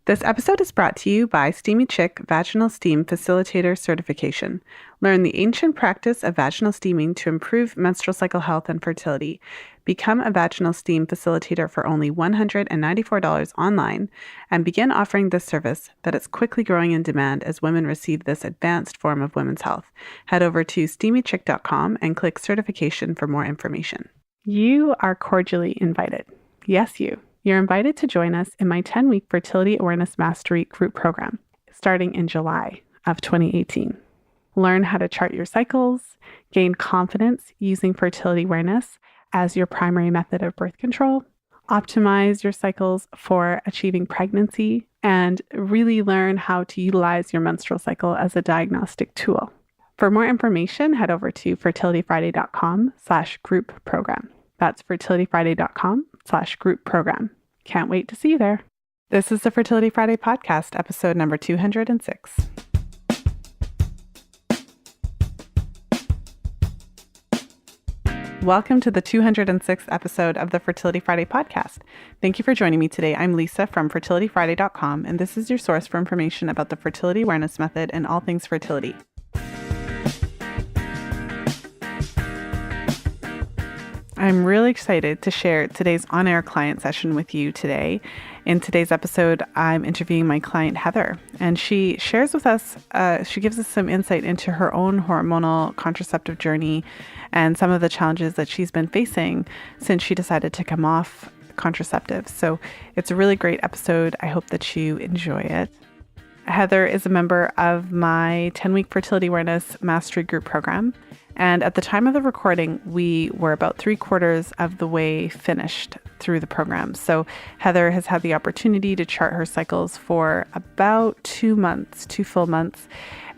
This episode is brought to you by Steamy Chick Vaginal Steam Facilitator Certification. Learn the ancient practice of vaginal steaming to improve menstrual cycle health and fertility. Become a vaginal steam facilitator for only $194 online and begin offering this service that is quickly growing in demand as women receive this advanced form of women's health. Head over to steamychick.com and click certification for more information. You are cordially invited. Yes, you. You're invited to join us in my 10-week Fertility Awareness Mastery group program, starting in July of 2018. Learn how to chart your cycles, gain confidence using fertility awareness as your primary method of birth control, optimize your cycles for achieving pregnancy, and really learn how to utilize your menstrual cycle as a diagnostic tool. For more information, head over to fertilityfriday.com/group program. That's fertilityfriday.com/group program. Can't wait to see you there. This is the Fertility Friday podcast, episode number 206. Welcome to the 206th episode of the Fertility Friday podcast. Thank you for joining me today. I'm Lisa from fertilityfriday.com, and this is your source for information about the fertility awareness method and all things fertility. I'm really excited to share today's on-air client session with you today. In today's episode, I'm interviewing my client, Heather, and she shares with us, she gives us some insight into her own hormonal contraceptive journey and some of the challenges that she's been facing since she decided to come off contraceptives. So it's a really great episode. I hope that you enjoy it. Heather is a member of my 10-week Fertility Awareness Mastery Group program. And at the time of the recording, we were about 3/4 of the way finished through the program. So Heather has had the opportunity to chart her cycles for about 2 months, 2 full months.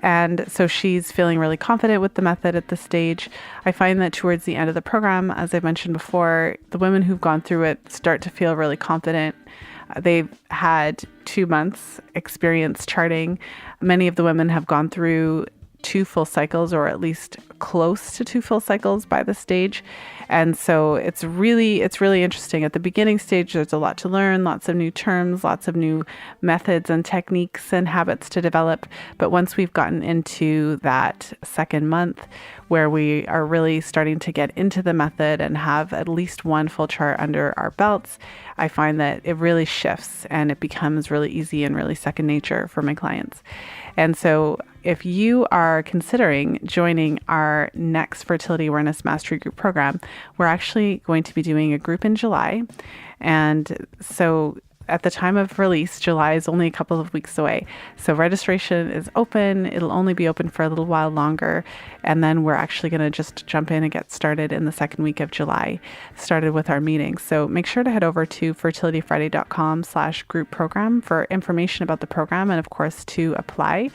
And so she's feeling really confident with the method at this stage. I find that towards the end of the program, as I mentioned before, the women who've gone through it start to feel really confident. They've had 2 months experience charting. Many of the women have gone through 2 full cycles, or at least close to 2 full cycles by this stage. And so it's really interesting. At the beginning stage, there's a lot to learn, lots of new terms, lots of new methods and techniques and habits to develop. But once we've gotten into that second month, where we are really starting to get into the method and have at least 1 full chart under our belts, I find that it really shifts and it becomes really easy and really second nature for my clients. And so if you are considering joining our next Fertility Awareness Mastery Group program, we're actually going to be doing a group in July. And so at the time of release, July is only a couple of weeks away. So registration is open. It'll only be open for a little while longer. And then we're actually going to just jump in and get started in the second week of July, started with our meetings. So make sure to head over to fertilityfriday.com/group program for information about the program and, of course, to apply.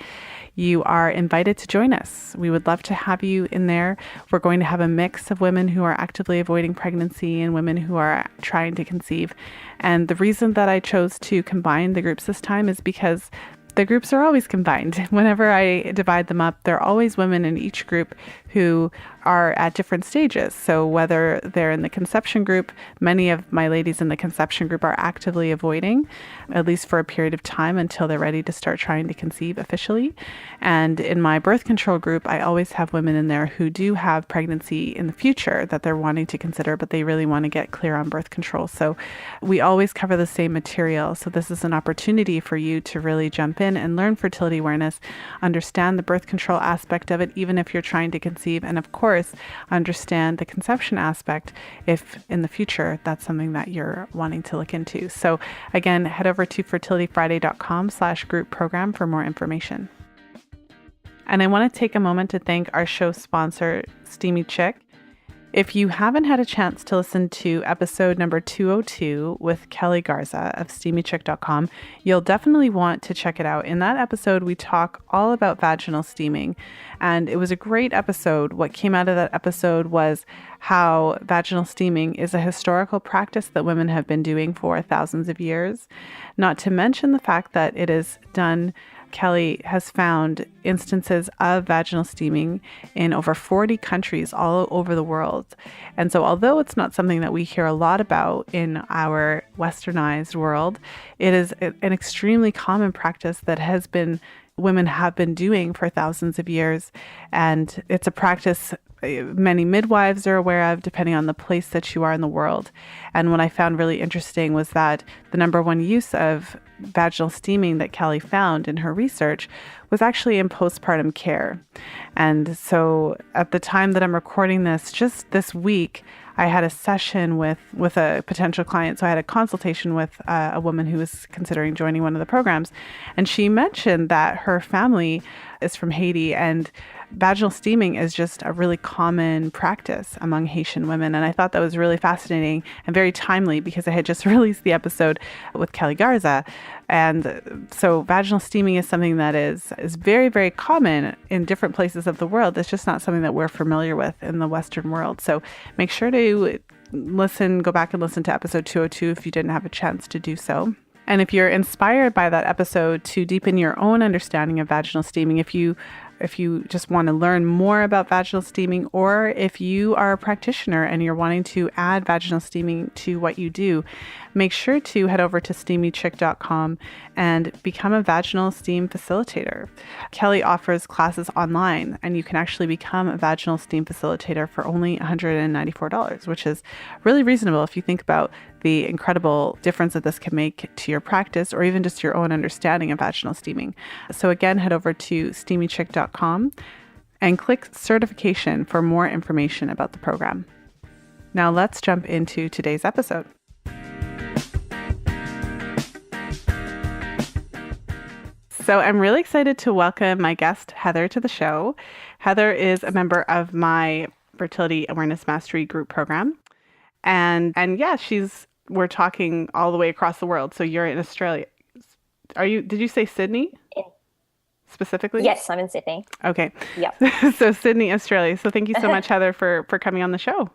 You are invited to join us. We would love to have you in there. We're going to have a mix of women who are actively avoiding pregnancy and women who are trying to conceive. And the reason that I chose to combine the groups this time is because the groups are always combined. Whenever I divide them up, there are always women in each group who are at different stages. So whether they're in the conception group, many of my ladies in the conception group are actively avoiding, at least for a period of time until they're ready to start trying to conceive officially. And in my birth control group, I always have women in there who do have pregnancy in the future that they're wanting to consider, but they really want to get clear on birth control. So we always cover the same material. So this is an opportunity for you to really jump in and learn fertility awareness, understand the birth control aspect of it, even if you're trying to conceive, and of course, understand the conception aspect if in the future that's something that you're wanting to look into. So again, head over to fertilityfriday.com/group program for more information. And I want to take a moment to thank our show sponsor, Steamy Chick. If you haven't had a chance to listen to episode number 202 with Kelly Garza of steamychick.com, you'll definitely want to check it out. In that episode, we talk all about vaginal steaming, and it was a great episode. What came out of that episode was how vaginal steaming is a historical practice that women have been doing for thousands of years, not to mention the fact that it is done Kelly has found instances of vaginal steaming in over 40 countries all over the world. And so although it's not something that we hear a lot about in our westernized world, it is an extremely common practice that women have been doing for thousands of years. And it's a practice many midwives are aware of, depending on the place that you are in the world. And what I found really interesting was that the number one use of vaginal steaming that Kelly found in her research was actually in postpartum care. And so at the time that I'm recording this, just this week, I had a session with a potential client. So I had a consultation with a woman who was considering joining one of the programs. And she mentioned that her family is from Haiti, and vaginal steaming is just a really common practice among Haitian women. And I thought that was really fascinating and very timely because I had just released the episode with Kelly Garza. And so vaginal steaming is something that is very, very common in different places of the world. It's just not something that we're familiar with in the Western world. So make sure to go back and listen to episode 202 if you didn't have a chance to do so. And if you're inspired by that episode to deepen your own understanding of vaginal steaming, if you just want to learn more about vaginal steaming, or if you are a practitioner and you're wanting to add vaginal steaming to what you do, make sure to head over to steamychick.com and become a vaginal steam facilitator. Kelly offers classes online, and you can actually become a vaginal steam facilitator for only $194, which is really reasonable if you think about the incredible difference that this can make to your practice or even just your own understanding of vaginal steaming. So again, head over to steamychick.com and click certification for more information about the program. Now let's jump into today's episode. So I'm really excited to welcome my guest, Heather, to the show. Heather is a member of my Fertility Awareness Mastery Group program. And yeah, we're talking all the way across the world. So you're in Australia. Did you say Sydney? Yeah. Specifically? Yes, I'm in Sydney. Okay. Yep. So Sydney, Australia. So thank you so much, Heather, for coming on the show.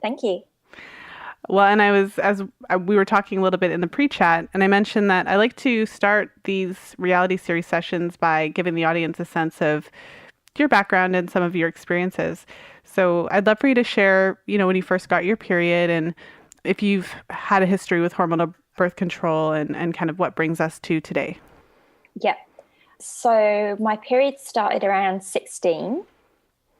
Thank you. Well, and as we were talking a little bit in the pre-chat, and I mentioned that I like to start these reality series sessions by giving the audience a sense of your background and some of your experiences. So I'd love for you to share, when you first got your period, and if you've had a history with hormonal birth control, and kind of what brings us to today. Yep. So my period started around 16,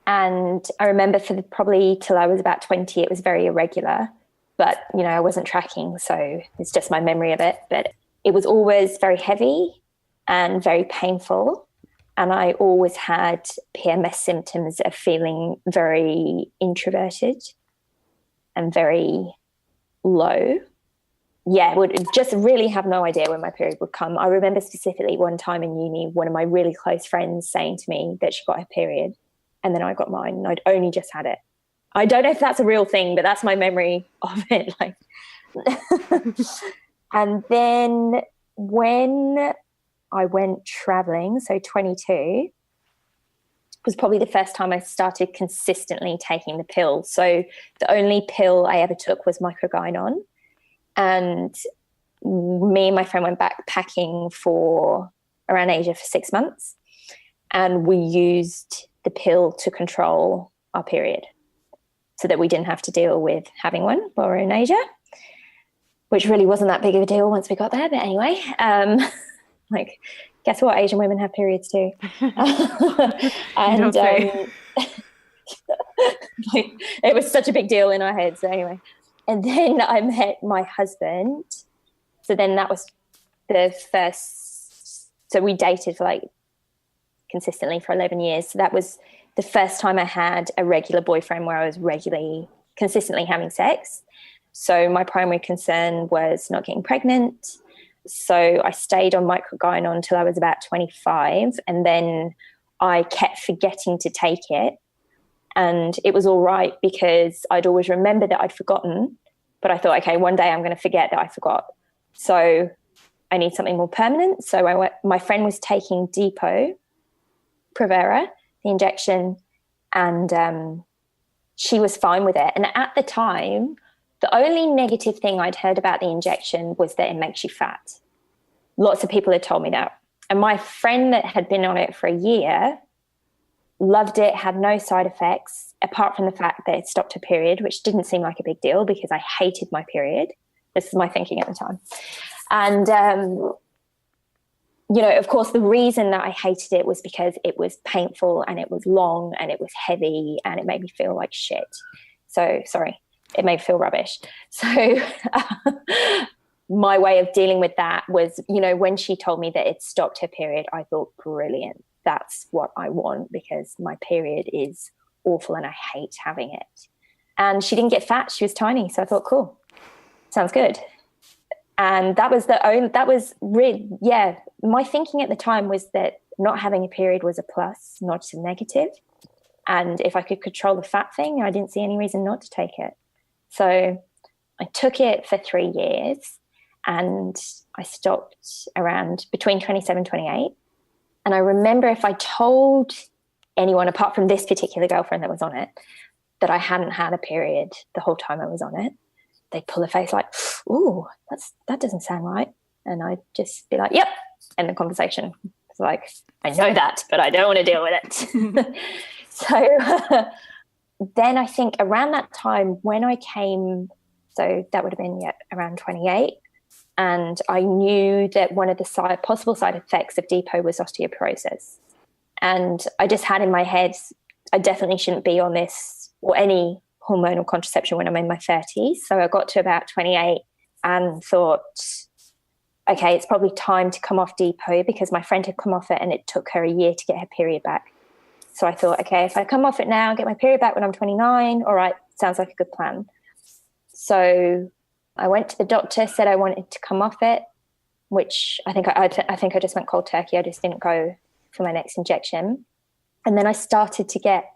and I remember for probably till I was about 20, it was very irregular. But, I wasn't tracking, so it's just my memory of it. But it was always very heavy and very painful. And I always had PMS symptoms of feeling very introverted and very low. Yeah, would just really have no idea when my period would come. I remember specifically one time in uni, one of my really close friends saying to me that she got her period, and then I got mine, and I'd only just had it. I don't know if that's a real thing, but that's my memory of it. And then when I went traveling, so 22, was probably the first time I started consistently taking the pill. So the only pill I ever took was microgynon. And me and my friend went backpacking around Asia for 6 months. And we used the pill to control our period, so that we didn't have to deal with having one while we're in Asia, which really wasn't that big of a deal once we got there. But anyway, guess what? Asian women have periods too. And it was such a big deal in our heads. So anyway, and then I met my husband. So then that was the first. So we dated for consistently for 11 years. So that was the first time I had a regular boyfriend where I was consistently having sex. So my primary concern was not getting pregnant. So I stayed on microgynon until I was about 25. And then I kept forgetting to take it. And it was all right because I'd always remembered that I'd forgotten. But I thought, okay, one day I'm going to forget that I forgot. So I need something more permanent. So my friend was taking Provera, the injection, and she was fine with it. And at the time, the only negative thing I'd heard about the injection was that it makes you fat. Lots of people had told me that. And my friend that had been on it for a year loved it, had no side effects, apart from the fact that it stopped her period, which didn't seem like a big deal because I hated my period. This is my thinking at the time. And, of course, the reason that I hated it was because it was painful and it was long and it was heavy and it made me feel like shit. So, sorry, it made me feel rubbish. So my way of dealing with that was, when she told me that it stopped her period, I thought, brilliant. That's what I want, because my period is awful and I hate having it. And she didn't get fat. She was tiny. So I thought, cool, sounds good. And that was my thinking at the time was that not having a period was a plus, not a negative. And if I could control the fat thing, I didn't see any reason not to take it. So I took it for 3 years and I stopped around between 27, 28. And I remember if I told anyone, apart from this particular girlfriend that was on it, that I hadn't had a period the whole time I was on it, they'd pull a face like, ooh, that doesn't sound right. And I'd just be like, yep, end the conversation. It's like, I know that, but I don't want to deal with it. So then I think around that time when I came, so that would have been around 28, and I knew that one of the possible side effects of depot was osteoporosis. And I just had in my head, I definitely shouldn't be on this or any hormonal contraception when I'm in my 30s. So I got to about 28 and thought, okay, it's probably time to come off depot, because my friend had come off it and it took her a year to get her period back. So I thought, okay, if I come off it now, get my period back when I'm 29, all right, sounds like a good plan. So I went to the doctor, said I wanted to come off it, which I think I just went cold turkey. I just didn't go for my next injection. And then I started to get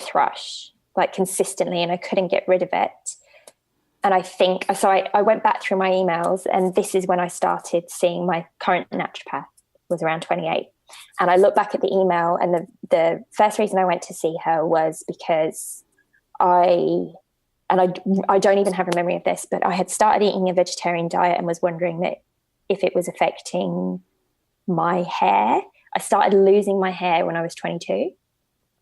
thrush, like consistently, and I couldn't get rid of it. And I went back through my emails, and this is when I started seeing my current naturopath, was around 28. And I look back at the email, and the first reason I went to see her was because I don't even have a memory of this, but I had started eating a vegetarian diet and was wondering that if it was affecting my hair. I started losing my hair when I was 22.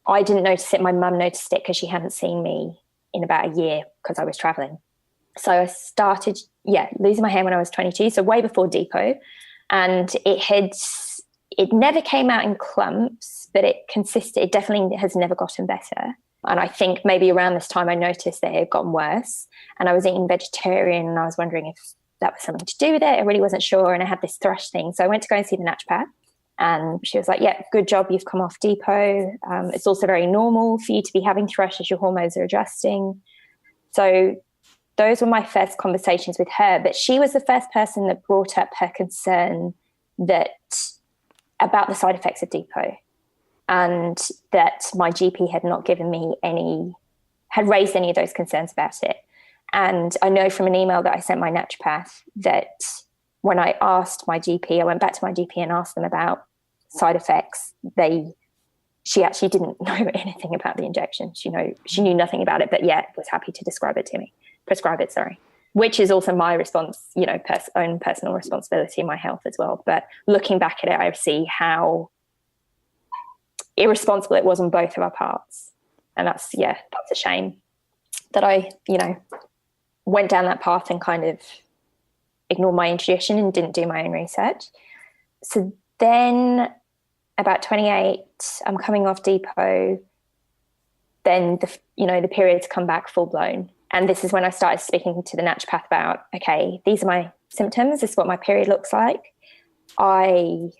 I didn't notice it. My mum noticed it because she hadn't seen me in about a year because I was traveling. So I started, losing my hair when I was 22, so way before depot. And it never came out in clumps, but it definitely has never gotten better. And I think maybe around this time I noticed that it had gotten worse, and I was eating vegetarian, and I was wondering if that was something to do with it. I really wasn't sure. And I had this thrush thing. So I went to go and see the naturopath, and she was like, yeah, good job. You've come off depot. It's also very normal for you to be having thrush as your hormones are adjusting. So those were my first conversations with her. But she was the first person that brought up her concern about the side effects of depot, and that my GP had not given me had raised any of those concerns about it. And I know from an email that I sent my naturopath that when I asked my GP, I went back to my GP and asked them about side effects. She actually didn't know anything about the injection. She knew nothing about it, but was happy to prescribe it, which is also my response, own personal responsibility in my health as well. But looking back at it, I see how irresponsible it was on both of our parts. And that's a shame that I, went down that path and kind of ignored my intuition and didn't do my own research. So then about 28, I'm coming off depot. Then the periods come back full blown. And this is when I started speaking to the naturopath about, okay, these are my symptoms. This is what my period looks like. I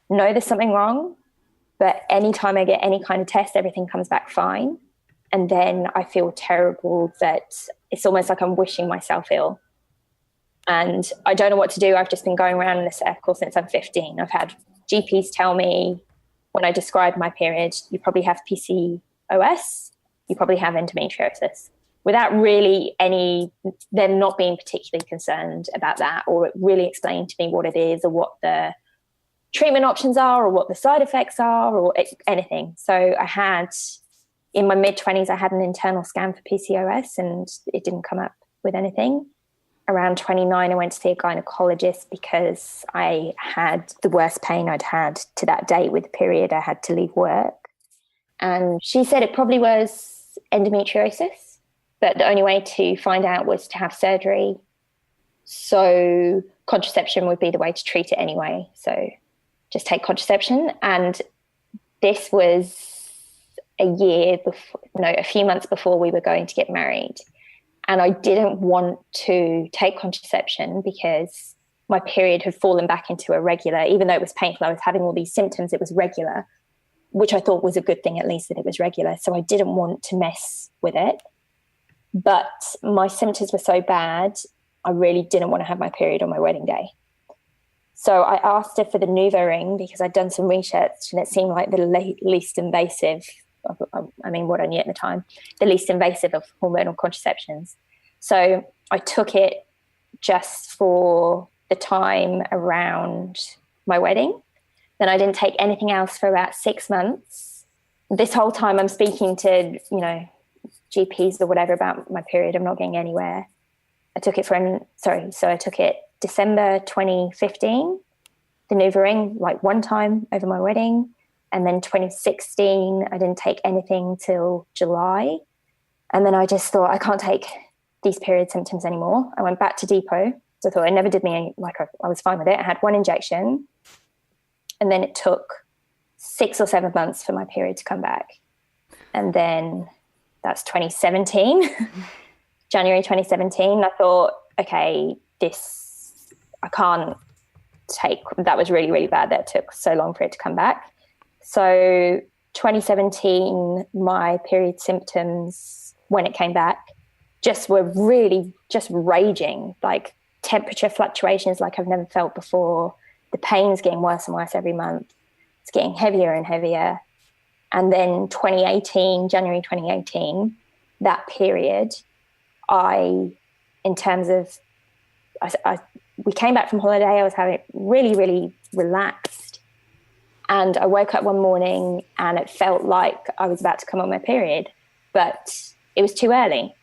know there's something wrong, but anytime I get any kind of test, everything comes back fine. And then I feel terrible that it's almost like I'm wishing myself ill. And I don't know what to do. I've just been going around in a circle since I'm 15. I've had GPs tell me when I describe my period, you probably have PCOS, you probably have endometriosis, without really them not being particularly concerned about that, or really explaining to me what it is, or what the treatment options are, or what the side effects are, or anything. So in my mid-20s, I had an internal scan for PCOS and it didn't come up with anything. around 29, I went to see a gynecologist because I had the worst pain I'd had to that date with the period. I had to leave work. And she said it probably was endometriosis, but the only way to find out was to have surgery. So contraception would be the way to treat it anyway. So just take contraception. And this was a few months before we were going to get married. And I didn't want to take contraception because my period had fallen back into a regular, even though it was painful, I was having all these symptoms, it was regular, which I thought was a good thing, at least that it was regular. So I didn't want to mess with it. But my symptoms were so bad, I really didn't want to have my period on my wedding day. So I asked her for the Nuva ring because I'd done some research and it seemed like the least invasive, what I knew at the time, the least invasive of hormonal contraceptions. So I took it just for the time around my wedding. Then I didn't take anything else for about 6 months. This whole time I'm speaking to, GPs or whatever about my period. I'm not getting anywhere. I took it December 2015, the Nuva ring, like one time over my wedding. And then 2016, I didn't take anything till July. And then I just thought, I can't take these period symptoms anymore. I went back to Depot. So I thought it never did me, I was fine with it. I had one injection. And then it took 6 or 7 months for my period to come back. And then that's 2017, January 2017. I thought, okay, I can't take, that was really, really bad that it took so long for it to come back. So 2017, my period symptoms, when it came back, were really just raging, like temperature fluctuations like I've never felt before. The pain's getting worse and worse every month. It's getting heavier and heavier. And then January 2018, that period, we came back from holiday. I was having really, really relaxed. And I woke up one morning and it felt like I was about to come on my period, but it was too early.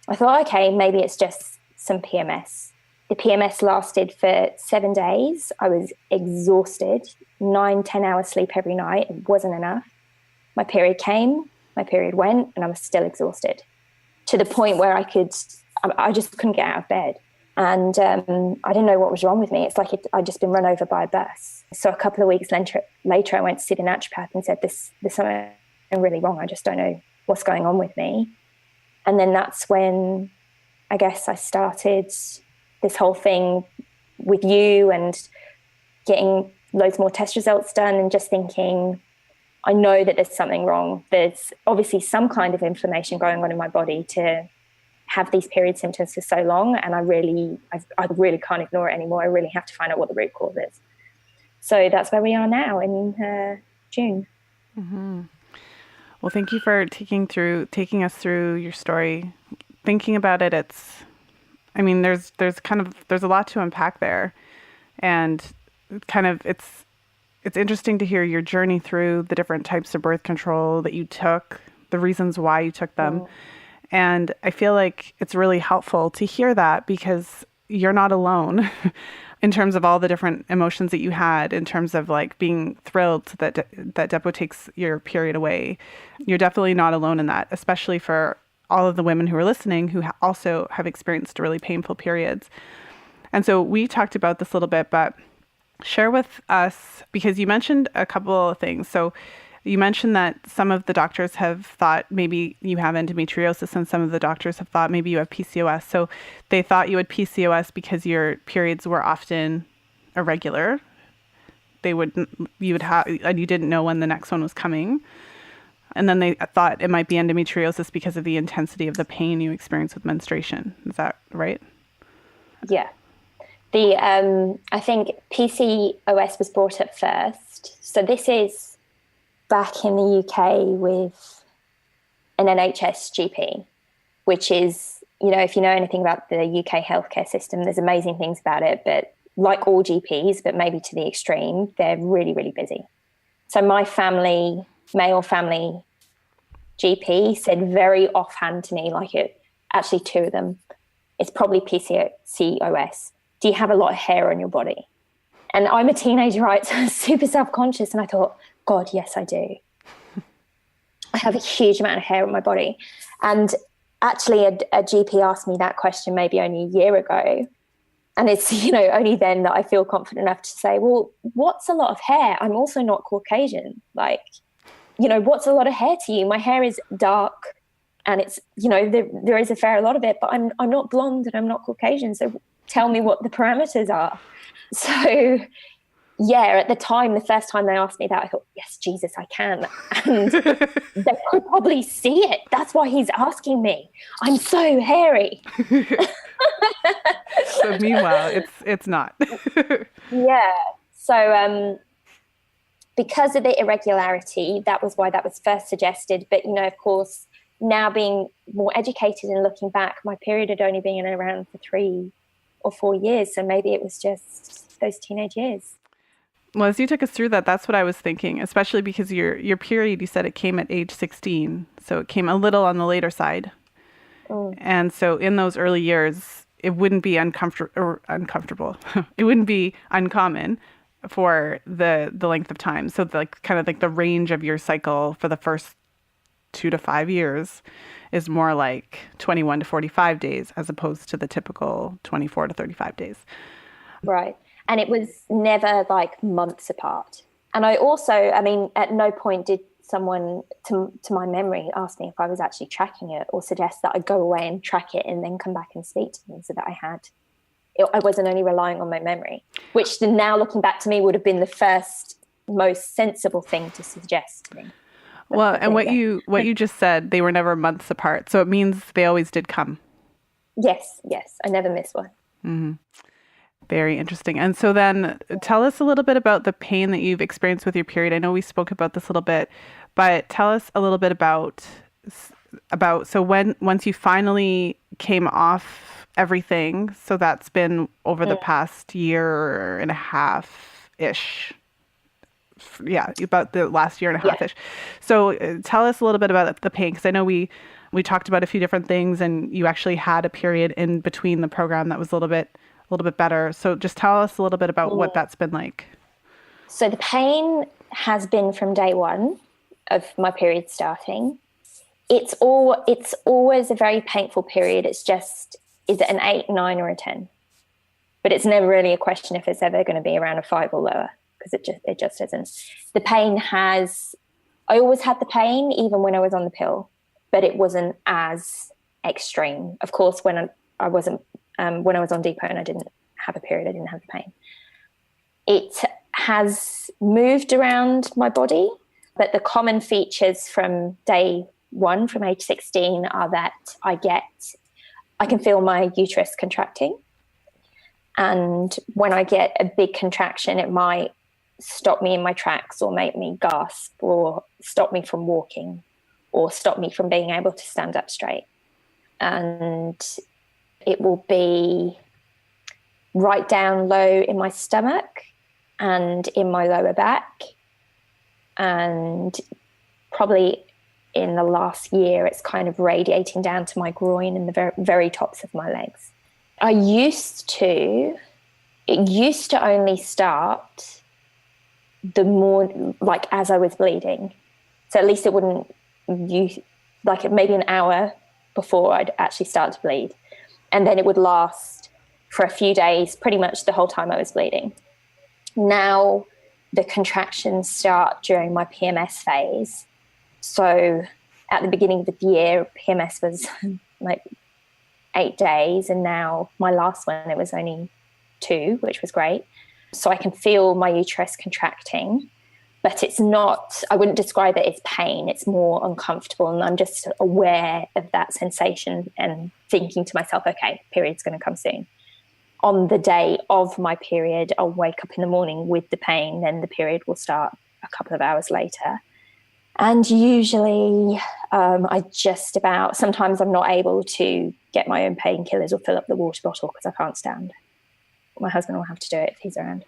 I thought, okay, maybe it's just some PMS. The PMS lasted for 7 days. I was exhausted, 9-10 hours sleep every night. It wasn't enough. My period came, my period went, and I was still exhausted to the point where I just couldn't get out of bed. And I didn't know what was wrong with me. It's like I'd just been run over by a bus. So a couple of weeks later, I went to see the naturopath and said, there's something really wrong. I just don't know what's going on with me. And then that's when I guess I started this whole thing with you and getting loads more test results done and just thinking, I know that there's something wrong. There's obviously some kind of inflammation going on in my body to have these period symptoms for so long, and I really can't ignore it anymore. I really have to find out what the root cause is. So that's where we are now in June. Mm-hmm. Well, thank you for taking us through your story. Thinking about it, there's a lot to unpack there, and it's interesting to hear your journey through the different types of birth control that you took, the reasons why you took them. And I feel like it's really helpful to hear that because you're not alone in terms of all the different emotions that you had, in terms of like being thrilled that Depo takes your period away. You're definitely not alone in that, especially for all of the women who are listening who also have experienced really painful periods. And so we talked about this a little bit, but share with us, because you mentioned a couple of things. So you mentioned that some of the doctors have thought maybe you have endometriosis and some of the doctors have thought maybe you have PCOS. So they thought you had PCOS because your periods were often irregular. You would have, and you didn't know when the next one was coming. And then they thought it might be endometriosis because of the intensity of the pain you experience with menstruation. Is that right? Yeah. I think PCOS was brought up first. So this is back in the UK with an NHS GP, which is, if you know anything about the UK healthcare system, there's amazing things about it, but like all GPs, but maybe to the extreme, they're really, really busy. So my male family GP said very offhand to me, actually two of them, it's probably PCOS. Do you have a lot of hair on your body? And I'm a teenager, right? So I was super self-conscious. And I thought, God, yes, I do. I have a huge amount of hair on my body. And actually a GP asked me that question maybe only a year ago. And it's, only then that I feel confident enough to say, well, what's a lot of hair? I'm also not Caucasian. Like, what's a lot of hair to you? My hair is dark and it's, there is a fair lot of it, but I'm not blonde and I'm not Caucasian. So tell me what the parameters are. So yeah, at the time, the first time they asked me that, I thought, yes, Jesus, I can. And they could probably see it. That's why he's asking me. I'm so hairy. So meanwhile, it's not. Yeah. So because of the irregularity, that was why that was first suggested. But, of course, now being more educated and looking back, my period had only been around for 3 or 4 years. So maybe it was just those teenage years. Well, as you took us through that, that's what I was thinking, especially because your period, you said it came at age 16. So it came a little on the later side. Mm. And so in those early years, it wouldn't be uncomfortable. It wouldn't be uncommon for the length of time. So kind of the range of your cycle for the first 2 to 5 years is more like 21 to 45 days as opposed to the typical 24 to 35 days. Right. And it was never like months apart. And I also, at no point did someone, to my memory, ask me if I was actually tracking it or suggest that I go away and track it and then come back and speak to them so that I wasn't only relying on my memory, which now looking back to me would have been the first most sensible thing to suggest to me. Well, and what you just said, they were never months apart. So it means they always did come. Yes. I never missed one. Mm-hmm. Very interesting. And so then tell us a little bit about the pain that you've experienced with your period. I know we spoke about this a little bit, but tell us a little bit about so once you finally came off everything, so that's been over the past year and a half-ish. Yeah, about the last year and a half-ish. So tell us a little bit about the pain, because I know we talked about a few different things, and you actually had a period in between the program that was a little bit better. So just tell us a little bit about what that's been like. So the pain has been from day one of my period starting. It's always a very painful period. It's just, is it an 8, 9 or a 10? But it's never really a question if it's ever going to be around a 5 or lower, because it just isn't. I always had the pain even when I was on the pill, but it wasn't as extreme. Of course, when I was on depot and I didn't have a period, I didn't have the pain. It has moved around my body, but the common features from day one, from age 16, are that I can feel my uterus contracting. And when I get a big contraction, it might stop me in my tracks or make me gasp or stop me from walking or stop me from being able to stand up straight. And it will be right down low in my stomach and in my lower back. And probably in the last year, it's kind of radiating down to my groin and the very, very tops of my legs. It used to only start the more, like, as I was bleeding. So at least it wouldn't, maybe an hour before I'd actually start to bleed. And then it would last for a few days, pretty much the whole time I was bleeding. Now the contractions start during my PMS phase. So at the beginning of the year, PMS was like 8 days. And now my last one, it was only 2, which was great. So I can feel my uterus contracting, but it's not, I wouldn't describe it as pain. It's more uncomfortable. And I'm just aware of that sensation and thinking to myself, okay, period's going to come soon. On the day of my period, I'll wake up in the morning with the pain, then the period will start a couple of hours later. And usually sometimes I'm not able to get my own painkillers or fill up the water bottle because I can't stand. My husband will have to do it if he's around.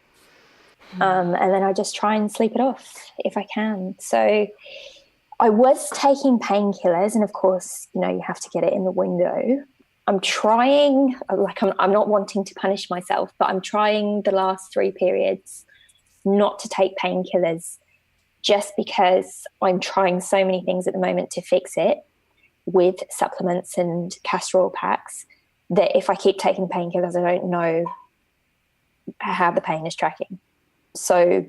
And then I just try and sleep it off if I can. So I was taking painkillers, and of course, you have to get it in the window. I'm trying, like I'm not wanting to punish myself, but I'm trying the last 3 periods not to take painkillers, just because I'm trying so many things at the moment to fix it with supplements and castor oil packs, that if I keep taking painkillers, I don't know how the pain is tracking. So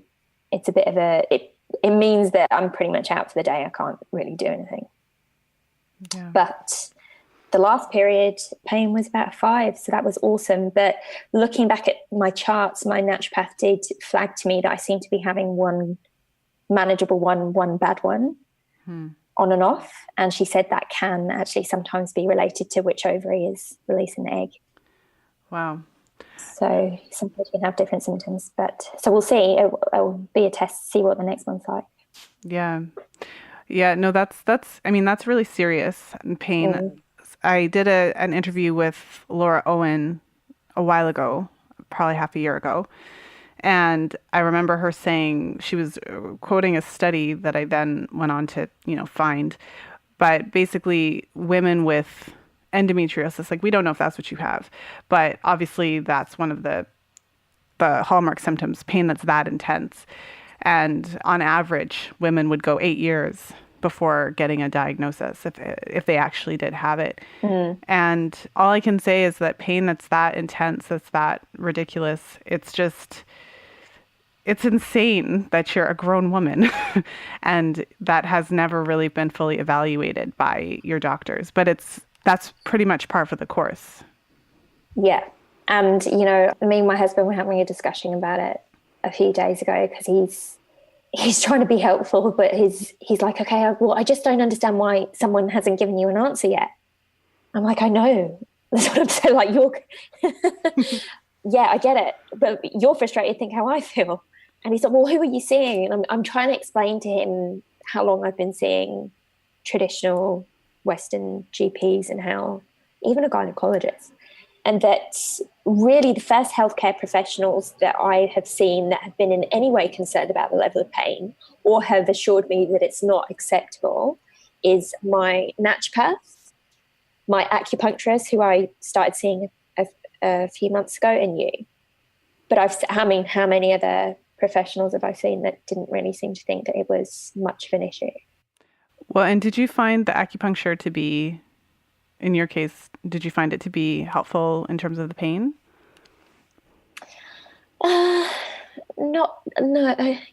it's a bit of it means that I'm pretty much out for the day. I can't really do anything. Yeah. But the last period, pain was about 5, so that was awesome. But looking back at my charts, my naturopath did flag to me that I seem to be having one manageable one bad one, on and off. And she said that can actually sometimes be related to which ovary is releasing the egg. Wow. So sometimes you can have different symptoms. But so we'll see. It'll be a test to see what the next one's like. Yeah. Yeah. No, that's really serious pain. I did an interview with Laura Owen a while ago, probably half a year ago. And I remember her saying, she was quoting a study that I then went on to, find. But basically women with endometriosis, like we don't know if that's what you have, but obviously that's one of the hallmark symptoms, pain that's that intense. And on average, women would go 8 years before getting a diagnosis if they actually did have it. And all I can say is that pain that's that intense, that's that ridiculous, it's insane that you're a grown woman and that has never really been fully evaluated by your doctors. But that's pretty much par for the course. Yeah. And, me and my husband were having a discussion about it a few days ago, because he's trying to be helpful, but he's like, okay, well, I just don't understand why someone hasn't given you an answer yet. I'm like, I know. That's what I'm saying. Like, yeah, I get it. But you're frustrated. Think how I feel. And he's like, well, who are you seeing? And I'm trying to explain to him how long I've been seeing traditional Western GPs and how even a gynecologist. And that really the first healthcare professionals that I have seen that have been in any way concerned about the level of pain or have assured me that it's not acceptable is my naturopath, my acupuncturist, who I started seeing a few months ago, and you. But how many other professionals have I seen that didn't really seem to think that it was much of an issue? Well, and did you find the acupuncture to be, in your case, did you find it to be helpful in terms of the pain?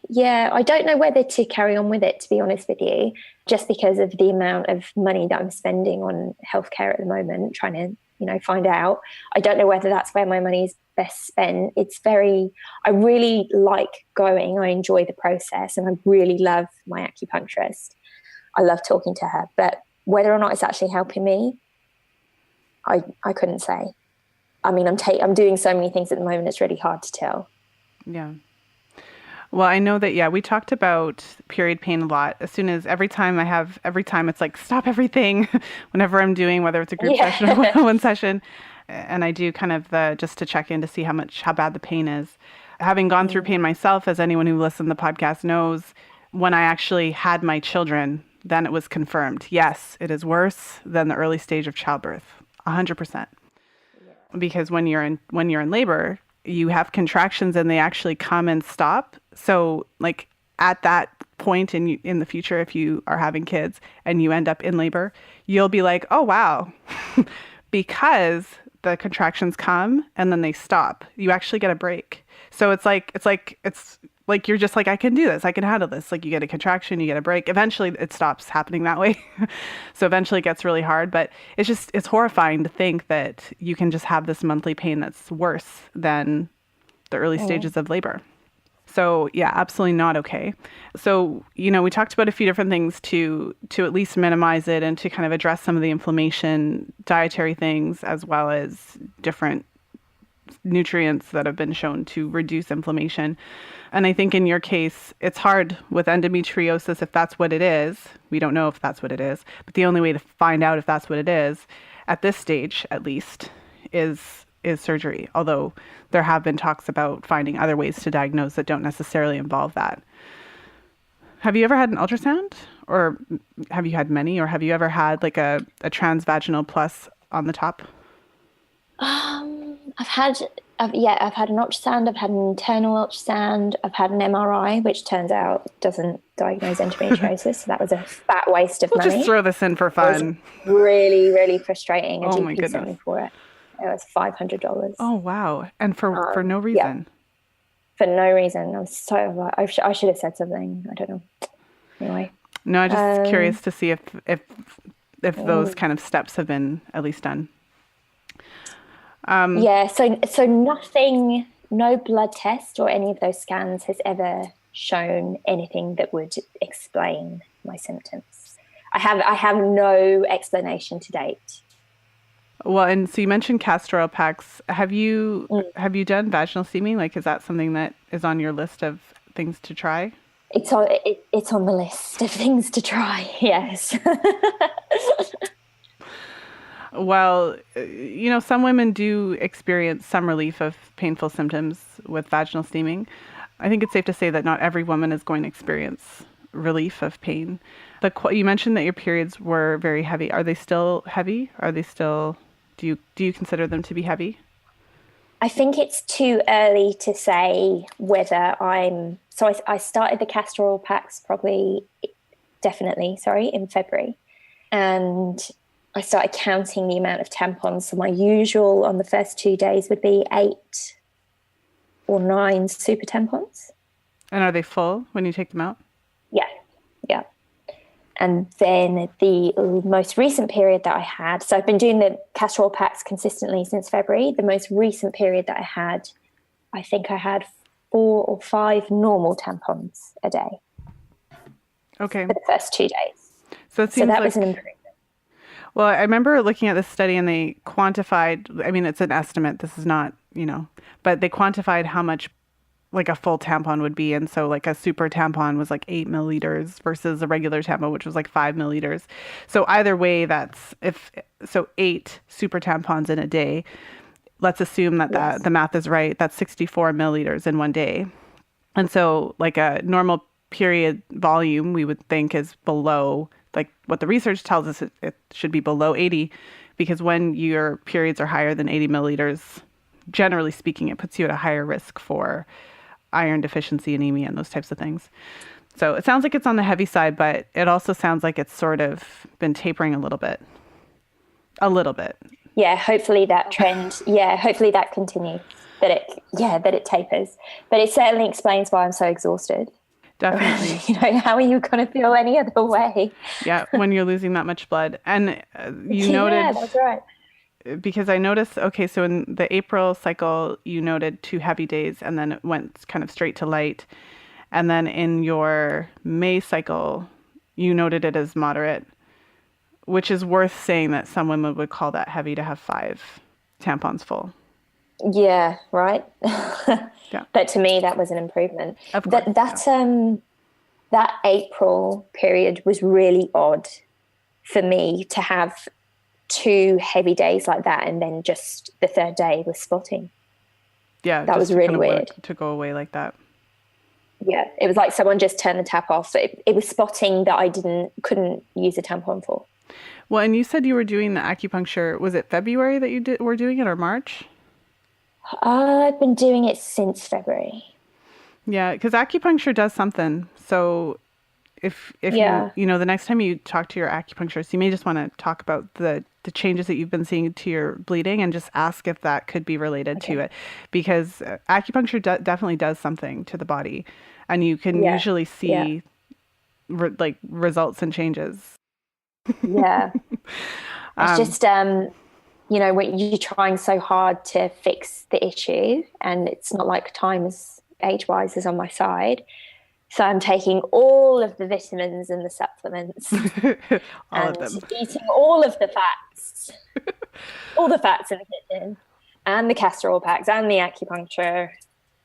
Yeah, I don't know whether to carry on with it, to be honest with you, just because of the amount of money that I'm spending on healthcare at the moment, trying to, find out. I don't know whether that's where my money is best spent. I really like going. I enjoy the process and I really love my acupuncturist. I love talking to her, but whether or not it's actually helping me, I couldn't say. I mean, I'm doing so many things at the moment, it's really hard to tell. Yeah. Well, I know that, we talked about period pain a lot. Every time it's like, stop everything whenever I'm doing, whether it's a group session or one-on-one session. And I do kind of just to check in to see how bad the pain is. Having gone through pain myself, as anyone who listened to the podcast knows, when I actually had my children, then it was confirmed. Yes, it is worse than the early stage of childbirth, 100%. Because when you're in labor, you have contractions and they actually come and stop. So like at that point in the future, if you are having kids and you end up in labor, you'll be like, oh, wow, because the contractions come and then they stop. You actually get a break. So it's like you're just like, I can do this. I can handle this. Like you get a contraction, you get a break. Eventually it stops happening that way. So eventually it gets really hard, but it's horrifying to think that you can just have this monthly pain that's worse than the early stages of labor. So yeah, absolutely not okay. So, we talked about a few different things to at least minimize it and to kind of address some of the inflammation, dietary things, as well as different nutrients that have been shown to reduce inflammation. And I think in your case, it's hard with endometriosis if that's what it is. We don't know if that's what it is, but the only way to find out if that's what it is, at this stage at least, is surgery. Although there have been talks about finding other ways to diagnose that don't necessarily involve that. Have you ever had an ultrasound? Or have you had many? Or have you ever had like a transvaginal plus on the top? I've had an ultrasound, I've had an internal ultrasound, I've had an MRI, which turns out doesn't diagnose endometriosis. So that was a fat waste of We'll just money. throw this in for It was fun. really, really frustrating. A Oh my GP sent goodness. me for it. It was $500. Oh wow. And for no Yeah, reason. for no reason. I was so like, I should have said something. I don't know. Anyway. No, I'm just curious to see if those Mm. kind of steps have been at least done. Yeah, so nothing, no blood test or any of those scans has ever shown anything that would explain my symptoms. I have no explanation to date. Well, and so you mentioned castor oil packs. Have you done vaginal steaming? Like, is that something that is on your list of things to try? It's on the list of things to try. Yes. Well, some women do experience some relief of painful symptoms with vaginal steaming. I think it's safe to say that not every woman is going to experience relief of pain. You mentioned that your periods were very heavy. Are they still heavy? Do you consider them to be heavy? I think it's too early to say whether I started the castor oil packs in February. And I started counting the amount of tampons. So my usual on the first 2 days would be 8 or 9 super tampons. And are they full when you take them out? Yeah, yeah. And then the most recent period that I had, so I've been doing the castor oil packs consistently since February. The most recent period that I think I had 4 or 5 normal tampons a day. Okay. For the first 2 days. So that was an improvement. Well, I remember looking at this study and they quantified, I mean, it's an estimate. This is not, but they quantified how much like a full tampon would be. And so like a super tampon was like 8 milliliters versus a regular tampon, which was like 5 milliliters. So either way, 8 super tampons in a day. Let's assume that the math is right. That's 64 milliliters in one day. And so like a normal period volume, we would think is below, like what the research tells us, it should be below 80, because when your periods are higher than 80 milliliters, generally speaking, it puts you at a higher risk for iron deficiency, anemia, and those types of things. So it sounds like it's on the heavy side, but it also sounds like it's sort of been tapering a little bit. Yeah, hopefully that continues, that it tapers. But it certainly explains why I'm so exhausted. Definitely. How are you going to feel any other way? Yeah, when you're losing that much blood. And you noted... Yeah, that's right. Because I noticed, okay, so in the April cycle, you noted 2 heavy days, and then it went kind of straight to light. And then in your May cycle, you noted it as moderate, which is worth saying that some women would call that heavy to have 5 tampons full. Yeah, right. Yeah. But to me, that was an improvement. Of course, That April period was really odd for me to have 2 heavy days like that, and then just the third day was spotting. Yeah, that was really weird to go away like that. Yeah, it was like someone just turned the tap off. It was spotting that I couldn't use a tampon for. Well, and you said you were doing the acupuncture. Was it February that you were doing it, or March? I've been doing it since February. Yeah, because acupuncture does something. So if you the next time you talk to your acupuncturist, you may just want to talk about the changes that you've been seeing to your bleeding and just ask if that could be related to it, because acupuncture definitely does something to the body, and you can usually see results and changes. Yeah. It's just, when you're trying so hard to fix the issue, and it's not like time age-wise is on my side. So I'm taking all of the vitamins and the supplements all of them, eating all of the fats, all the fats in the kitchen, and the castor oil packs, and the acupuncture,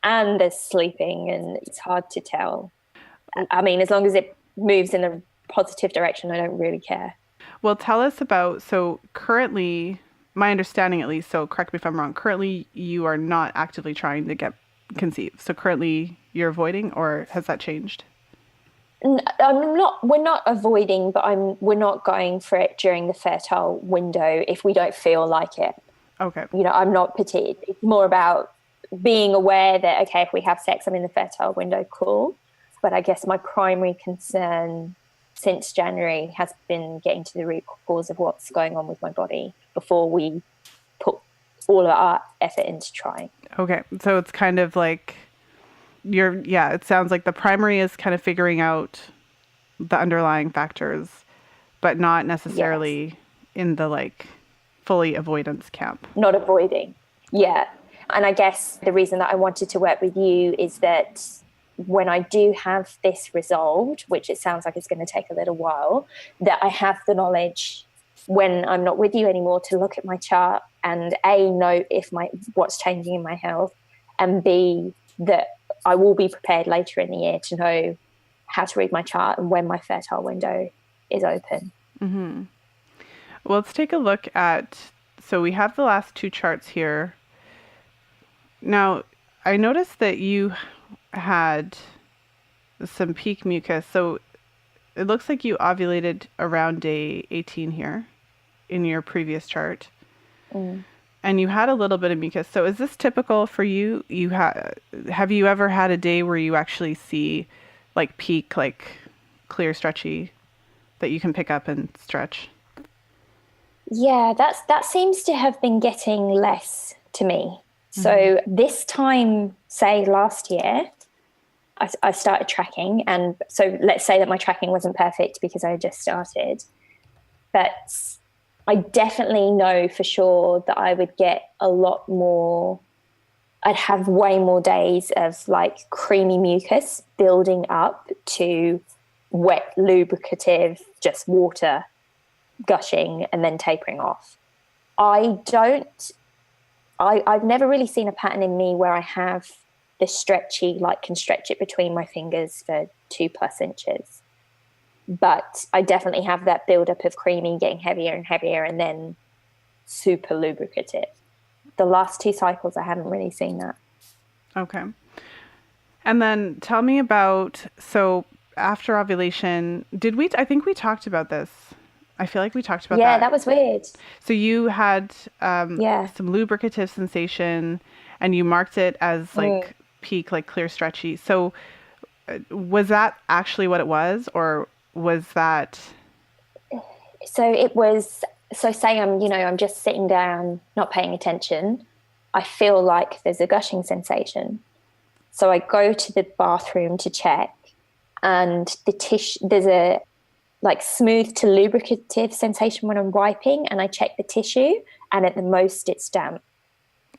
and the sleeping, and it's hard to tell. I mean, as long as it moves in a positive direction, I don't really care. Well, tell us about, so currently, my understanding at least, so correct me if I'm wrong, currently you are not actively trying to get conceived. So currently you're avoiding, or has that changed? We're not avoiding, but we're not going for it during the fertile window if we don't feel like it. Okay. I'm not petite. It's more about being aware that, okay, if we have sex, I'm in the fertile window, cool. But I guess my primary concern since January has been getting to the root cause of what's going on with my body before we put all of our effort into trying. Okay. So it's kind of like it sounds like the primary is kind of figuring out the underlying factors, but not necessarily in the like fully avoidance camp. Not avoiding. Yeah. And I guess the reason that I wanted to work with you is that when I do have this resolved, which it sounds like it's going to take a little while, that I have the knowledge when I'm not with you anymore to look at my chart and A, know if what's changing in my health, and B, that I will be prepared later in the year to know how to read my chart and when my fertile window is open. Mm-hmm. Well, let's take a look at, so we have the last two charts here. Now, I noticed that you had some peak mucus. So it looks like you ovulated around day 18 here in your previous chart. Mm. And you had a little bit of mucus. So is this typical for you? Have you ever had a day where you actually see like peak, like clear, stretchy, that you can pick up and stretch? Yeah, that seems to have been getting less to me. So this time, say last year, I started tracking. And so let's say that my tracking wasn't perfect because I just started. But I definitely know for sure that I would get a lot more. I'd have way more days of like creamy mucus building up to wet, lubricative, just water gushing and then tapering off. I've never really seen a pattern in me where I have the stretchy, like can stretch it between my fingers for 2+ inches. But I definitely have that buildup of creamy getting heavier and heavier and then super lubricative. The last 2 cycles, I haven't really seen that. Okay. And then tell me about, so after ovulation, I think we talked about this. I feel like we talked about that. Yeah, that was weird. So you had some lubricative sensation and you marked it as like peak, like clear, stretchy. So was that actually what it was, or was that? So it was, so say I'm just sitting down, not paying attention. I feel like there's a gushing sensation. So I go to the bathroom to check, and the tissue, there's a like smooth to lubricative sensation when I'm wiping, and I check the tissue, and at the most it's damp.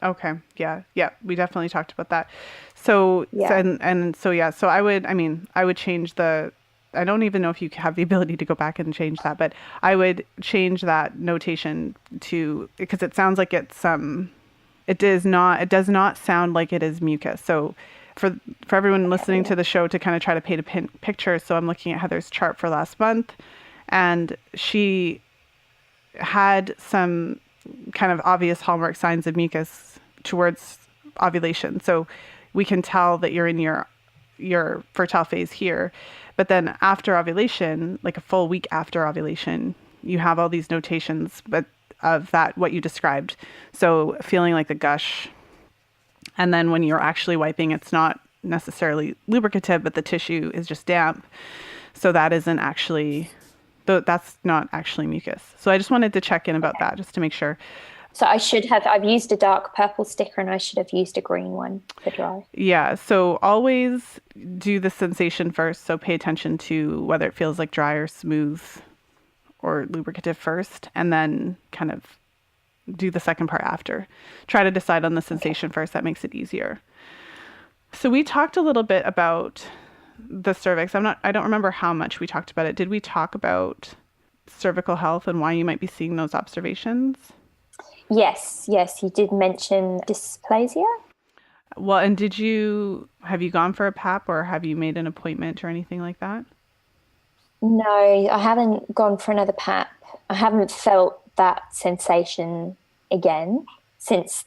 Okay. Yeah. We definitely talked about that. So, so I would change I don't even know if you have the ability to go back and change that, but I would change that notation to, because it sounds like it does not sound like it is mucus. So for everyone listening to the show to kind of try to paint a picture. So I'm looking at Heather's chart for last month, and she had some kind of obvious hallmark signs of mucus towards ovulation. So we can tell that you're in your fertile phase here. But then after ovulation, like a full week after ovulation, you have all these notations, but of that, what you described. So feeling like the gush. And then when you're actually wiping, it's not necessarily lubricative, but the tissue is just damp. So that isn't actually, that's not actually mucus. So I just wanted to check in about that just to make sure. So I've used a dark purple sticker, and I should have used a green one for dry. Yeah. So always do the sensation first. So pay attention to whether it feels like dry or smooth or lubricative first, and then kind of do the second part after. Try to decide on the sensation first. That makes it easier. So we talked a little bit about the cervix. I don't remember how much we talked about it. Did we talk about cervical health and why you might be seeing those observations? Yes, you did mention dysplasia. Well, and have you gone for a PAP, or have you made an appointment or anything like that? No, I haven't gone for another PAP. I haven't felt that sensation again since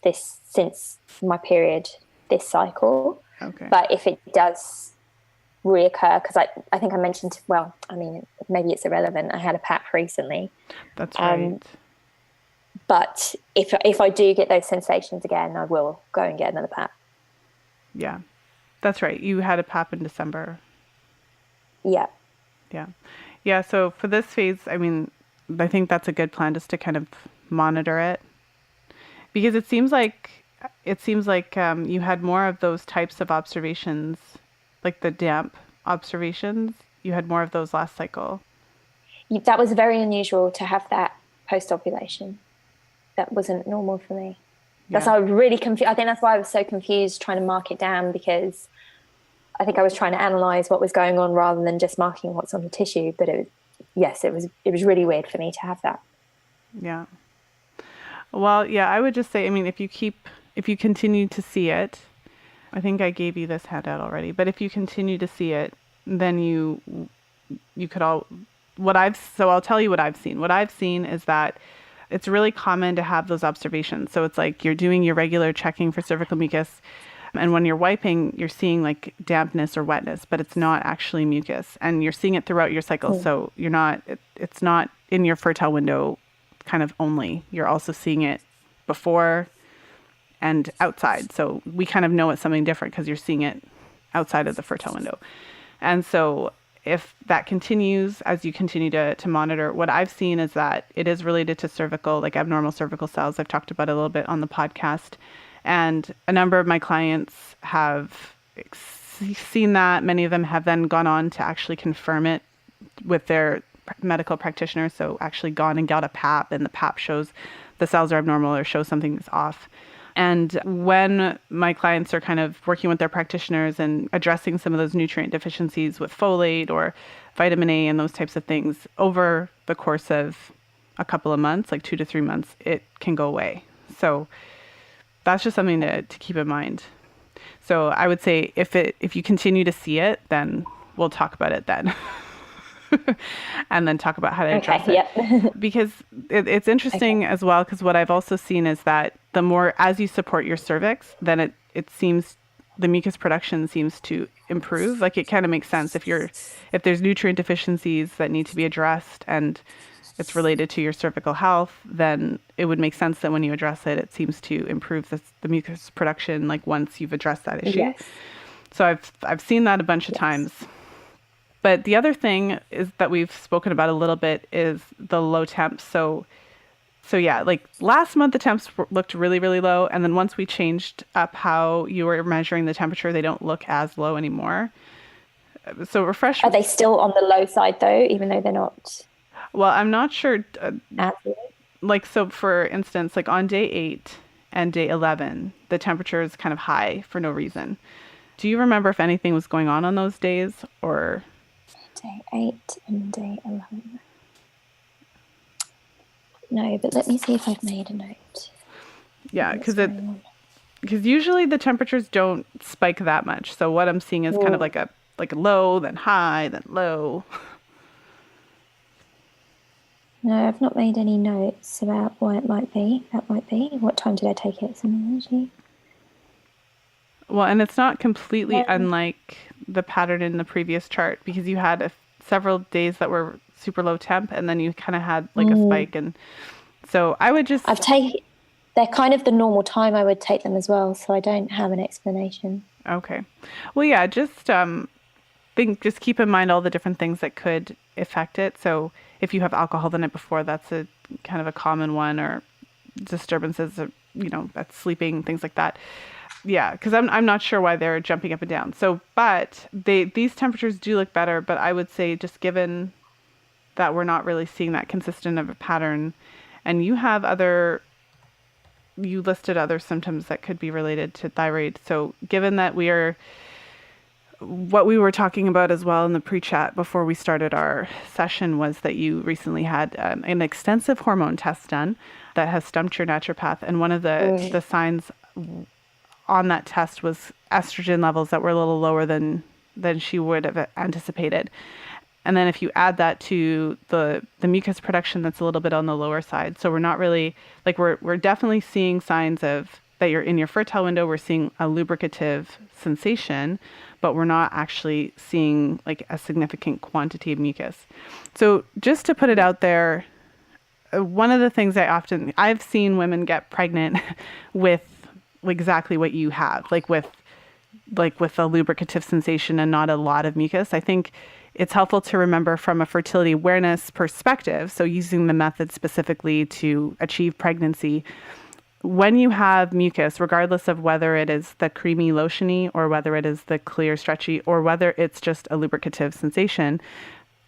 my period this cycle. Okay. But if it does reoccur, because I think I mentioned, maybe it's irrelevant. I had a PAP recently. That's right. But if I do get those sensations again, I will go and get another PAP. Yeah, that's right. You had a PAP in December. Yeah. Yeah. Yeah. So for this phase, I mean, I think that's a good plan, just to kind of monitor it, because it seems like you had more of those types of observations, like the damp observations. You had more of those last cycle. That was very unusual to have that post-ovulation. That wasn't normal for me. That's why I was really confused. I think that's why I was so confused trying to mark it down, because I think I was trying to analyze what was going on rather than just marking what's on the tissue. But it was really weird for me to have that. Yeah. Well, yeah, I would just say, I mean, if you continue to see it, I think I gave you this handout already, but if you continue to see it, then you could I'll tell you what I've seen. What I've seen is that it's really common to have those observations. So it's like you're doing your regular checking for cervical mucus, and when you're wiping, you're seeing like dampness or wetness, but it's not actually mucus, and you're seeing it throughout your cycle. So it's not in your fertile window kind of only. You're also seeing it before and outside. So we kind of know it's something different because you're seeing it outside of the fertile window. And so if that continues as you continue to monitor, what I've seen is that it is related to cervical, like abnormal cervical cells. I've talked about it a little bit on the podcast. And a number of my clients have seen that. Many of them have then gone on to actually confirm it with their medical practitioner. So actually gone and got a PAP, and the PAP shows the cells are abnormal or shows something is off. And when my clients are kind of working with their practitioners and addressing some of those nutrient deficiencies with folate or vitamin A and those types of things over the course of a couple of months, like 2 to 3 months, it can go away. So that's just something to keep in mind. So I would say if you continue to see it, then we'll talk about it then. And then talk about how to address it. Because it's interesting as well, because what I've also seen is that the more as you support your cervix, then it seems the mucus production seems to improve. Like it kind of makes sense if there's nutrient deficiencies that need to be addressed and it's related to your cervical health, then it would make sense that when you address it, it seems to improve the mucus production, like once you've addressed that issue. Yes. So I've seen that a bunch of times. But the other thing is that we've spoken about a little bit is the low temps. So yeah, like last month the temps looked really, really low. And then once we changed up how you were measuring the temperature, they don't look as low anymore. So refresh. Are they still on the low side though, even though they're not? Well, I'm not sure. Like, so for instance, like on day 8 and day 11, the temperature is kind of high for no reason. Do you remember if anything was going on those days or? Day 8 and day 11. No, but let me see if I've made a note. Yeah, because usually the temperatures don't spike that much. So what I'm seeing is kind of like a low, then high, then low. No, I've not made any notes about why it might be. That might be. What time did I take it? Well, and it's not completely unlike the pattern in the previous chart, because you had several days that were super low temp, and then you kind of had like a spike. And so I would just... They're kind of the normal time I would take them as well, so I don't have an explanation. Okay. Well, yeah, just keep in mind all the different things that could affect it. So if you have alcohol the night before, that's a kind of a common one, or disturbances, at sleeping, things like that. Yeah, because I'm not sure why they're jumping up and down. So, but these temperatures do look better. But I would say, just given that we're not really seeing that consistent of a pattern, and you listed other symptoms that could be related to thyroid. So, given that what we were talking about as well in the pre-chat before we started our session was that you recently had an extensive hormone test done that has stumped your naturopath, and one of the signs on that test was estrogen levels that were a little lower than she would have anticipated. And then if you add that to the mucus production, that's a little bit on the lower side. So we're not really, like, we're definitely seeing signs of that you're in your fertile window. We're seeing a lubricative sensation, but we're not actually seeing like a significant quantity of mucus. So just to put it out there, one of the things I've seen women get pregnant with exactly what you have, like with a lubricative sensation and not a lot of mucus. I think it's helpful to remember from a fertility awareness perspective, so using the method specifically to achieve pregnancy, when you have mucus, regardless of whether it is the creamy lotiony or whether it is the clear stretchy or whether it's just a lubricative sensation,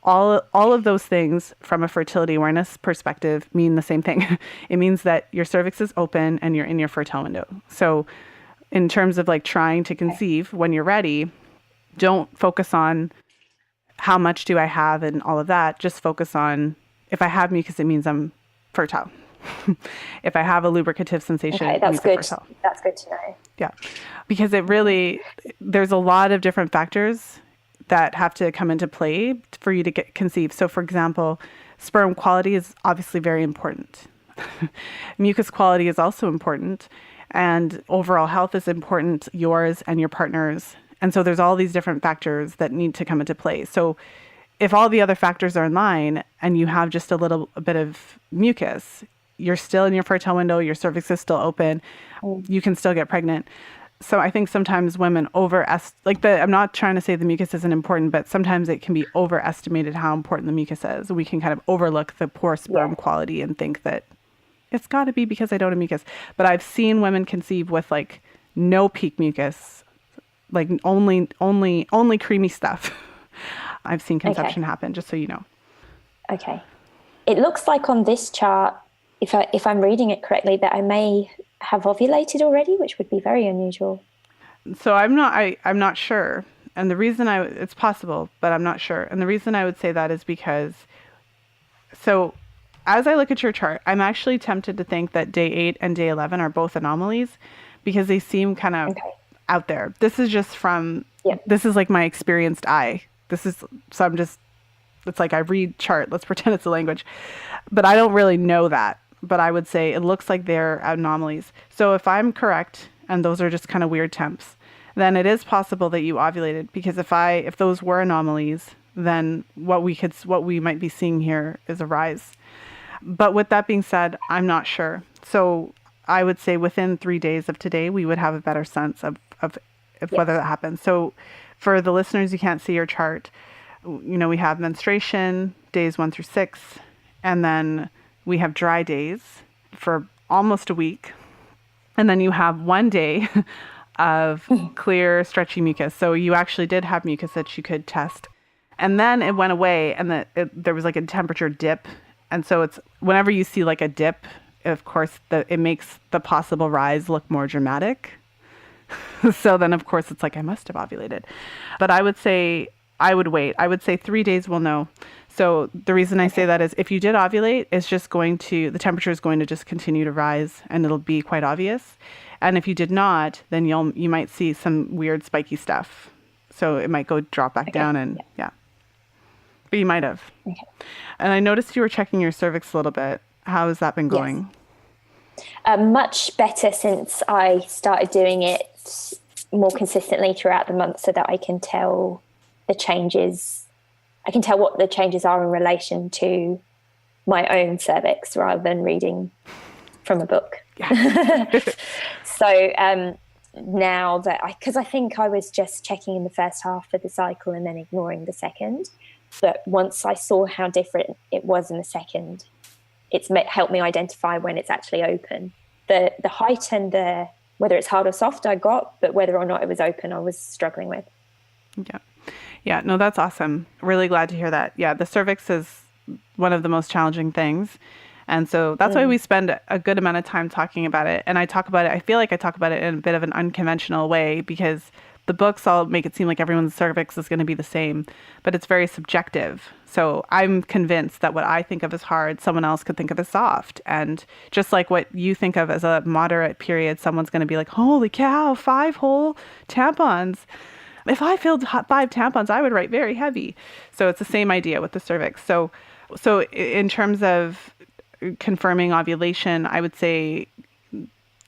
all of those things from a fertility awareness perspective mean the same thing. It means that your cervix is open and you're in your fertile window. So in terms of like trying to conceive, when you're ready, don't focus on how much do I have and all of that. Just focus on, if I have mucus, it means I'm fertile. If I have a lubricative sensation, okay, that's it means good. I'm fertile. That's good to know. Yeah, because there's a lot of different factors that have to come into play for you to get conceived. So for example, sperm quality is obviously very important. Mucus quality is also important. And overall health is important, yours and your partner's. And so there's all these different factors that need to come into play. So if all the other factors are in line and you have just a bit of mucus, you're still in your fertile window, your cervix is still open, you can still get pregnant. So I think sometimes women I'm not trying to say the mucus isn't important, but sometimes it can be overestimated how important the mucus is. We can kind of overlook the poor sperm quality and think that it's got to be because I don't have mucus. But I've seen women conceive with like no peak mucus, like only creamy stuff. I've seen conception happen, just so you know. Okay. It looks like on this chart, if I'm reading it correctly, that I may have ovulated already, which would be very unusual. So I'm not sure. And the reason it's possible, but I'm not sure. And the reason I would say that is because, so as I look at your chart, I'm actually tempted to think that day 8 and day 11 are both anomalies because they seem kind of out there. This is just this is like my experienced eye. It's like I read chart, let's pretend it's a language, but I don't really know that. But I would say it looks like they're anomalies. So if I'm correct, and those are just kind of weird temps, then it is possible that you ovulated, because if those were anomalies, then what we might be seeing here is a rise. But with that being said, I'm not sure. So I would say within 3 days of today, we would have a better sense of whether that happens. So for the listeners who can't see your chart, we have menstruation, days 1 through 6, and then we have dry days for almost a week. And then you have 1 day of clear, stretchy mucus. So you actually did have mucus that you could test. And then it went away, and there was like a temperature dip. And so it's whenever you see like a dip, of course, it makes the possible rise look more dramatic. So then, of course, it's like I must have ovulated. But I would say I would wait. I would say 3 days we'll know. So the reason I say that is if you did ovulate, the temperature is going to just continue to rise and it'll be quite obvious. And if you did not, then you might see some weird spiky stuff. So it might drop back down and but you might have. Okay. And I noticed you were checking your cervix a little bit. How has that been going? Yes. Much better since I started doing it more consistently throughout the month so that I can tell the changes. I can tell what the changes are in relation to my own cervix rather than reading from a book. Yeah. So now because I think I was just checking in the first half of the cycle and then ignoring the second. But once I saw how different it was in the second, it's helped me identify when it's actually open. The height and whether it's hard or soft I got, but whether or not it was open I was struggling with. Yeah. Yeah, no, that's awesome. Really glad to hear that. Yeah, the cervix is one of the most challenging things. And so that's why we spend a good amount of time talking about it. And I feel like I talk about it in a bit of an unconventional way because the books all make it seem like everyone's cervix is going to be the same, but it's very subjective. So I'm convinced that what I think of as hard, someone else could think of as soft. And just like what you think of as a moderate period, someone's going to be like, holy cow, 5 whole tampons. If I filled 5 tampons, I would write very heavy. So it's the same idea with the cervix. So in terms of confirming ovulation, I would say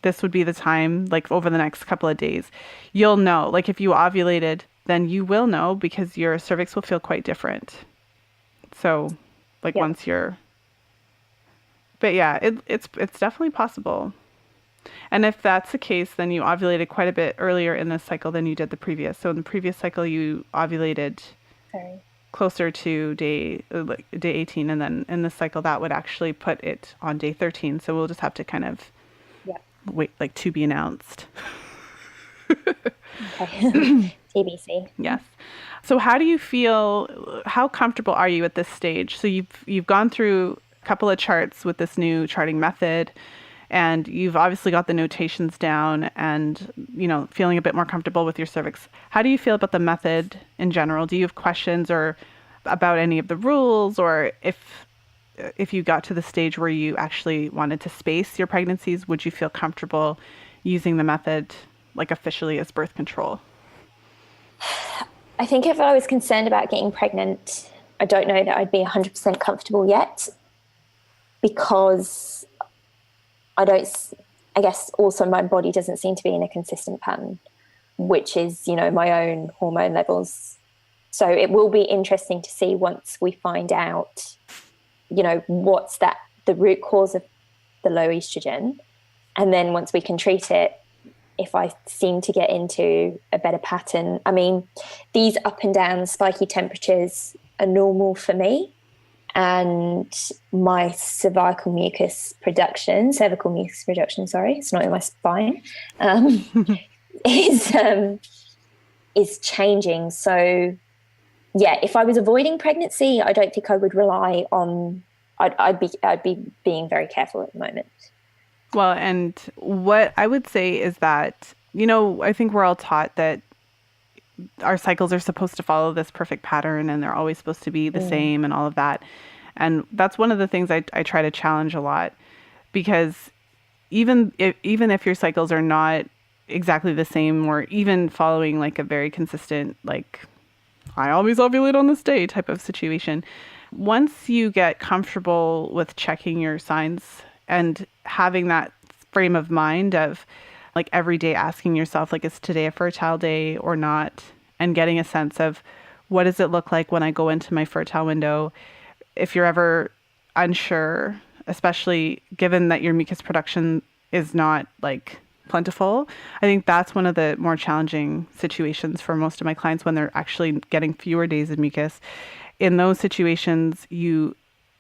this would be the time, like over the next couple of days, you'll know. Like if you ovulated, then you will know because your cervix will feel quite different. So once you're But yeah, it's definitely possible. And if that's the case, then you ovulated quite a bit earlier in this cycle than you did the previous. So in the previous cycle, you ovulated Very. closer to day 18, and then in this cycle, that would actually put it on day 13. So we'll just have to kind of Yeah. wait, like, to be announced. Okay. TBC. Yes. So how do you feel? How comfortable are you at this stage? So you've gone through a couple of charts with this new charting method, and you've obviously got the notations down, and feeling a bit more comfortable with your cervix. How do you feel about the method in general? Do you have questions or about any of the rules, or if you got to the stage where you actually wanted to space your pregnancies, would you feel comfortable using the method like officially as birth control? I think if I was concerned about getting pregnant, I don't know that I'd be 100% comfortable yet, because I guess also my body doesn't seem to be in a consistent pattern, which is, my own hormone levels. So it will be interesting to see once we find out, what's the root cause of the low estrogen. And then once we can treat it, if I seem to get into a better pattern. I mean, these up and down spiky temperatures are normal for me. And my cervical mucus production, it's not in my spine, is changing. So yeah, if I was avoiding pregnancy, I don't think I would rely on, I'd be being very careful at the moment. Well, and what I would say is that, I think we're all taught that our cycles are supposed to follow this perfect pattern, and they're always supposed to be the same and all of that. And that's one of the things I try to challenge a lot, because even if your cycles are not exactly the same, or even following like a very consistent, like, I always ovulate on this day type of situation, once you get comfortable with checking your signs and having that frame of mind of like every day asking yourself, like, is today a fertile day or not? And getting a sense of what does it look like when I go into my fertile window? If you're ever unsure, especially given that your mucus production is not like plentiful, I think that's one of the more challenging situations for most of my clients when they're actually getting fewer days of mucus. In those situations,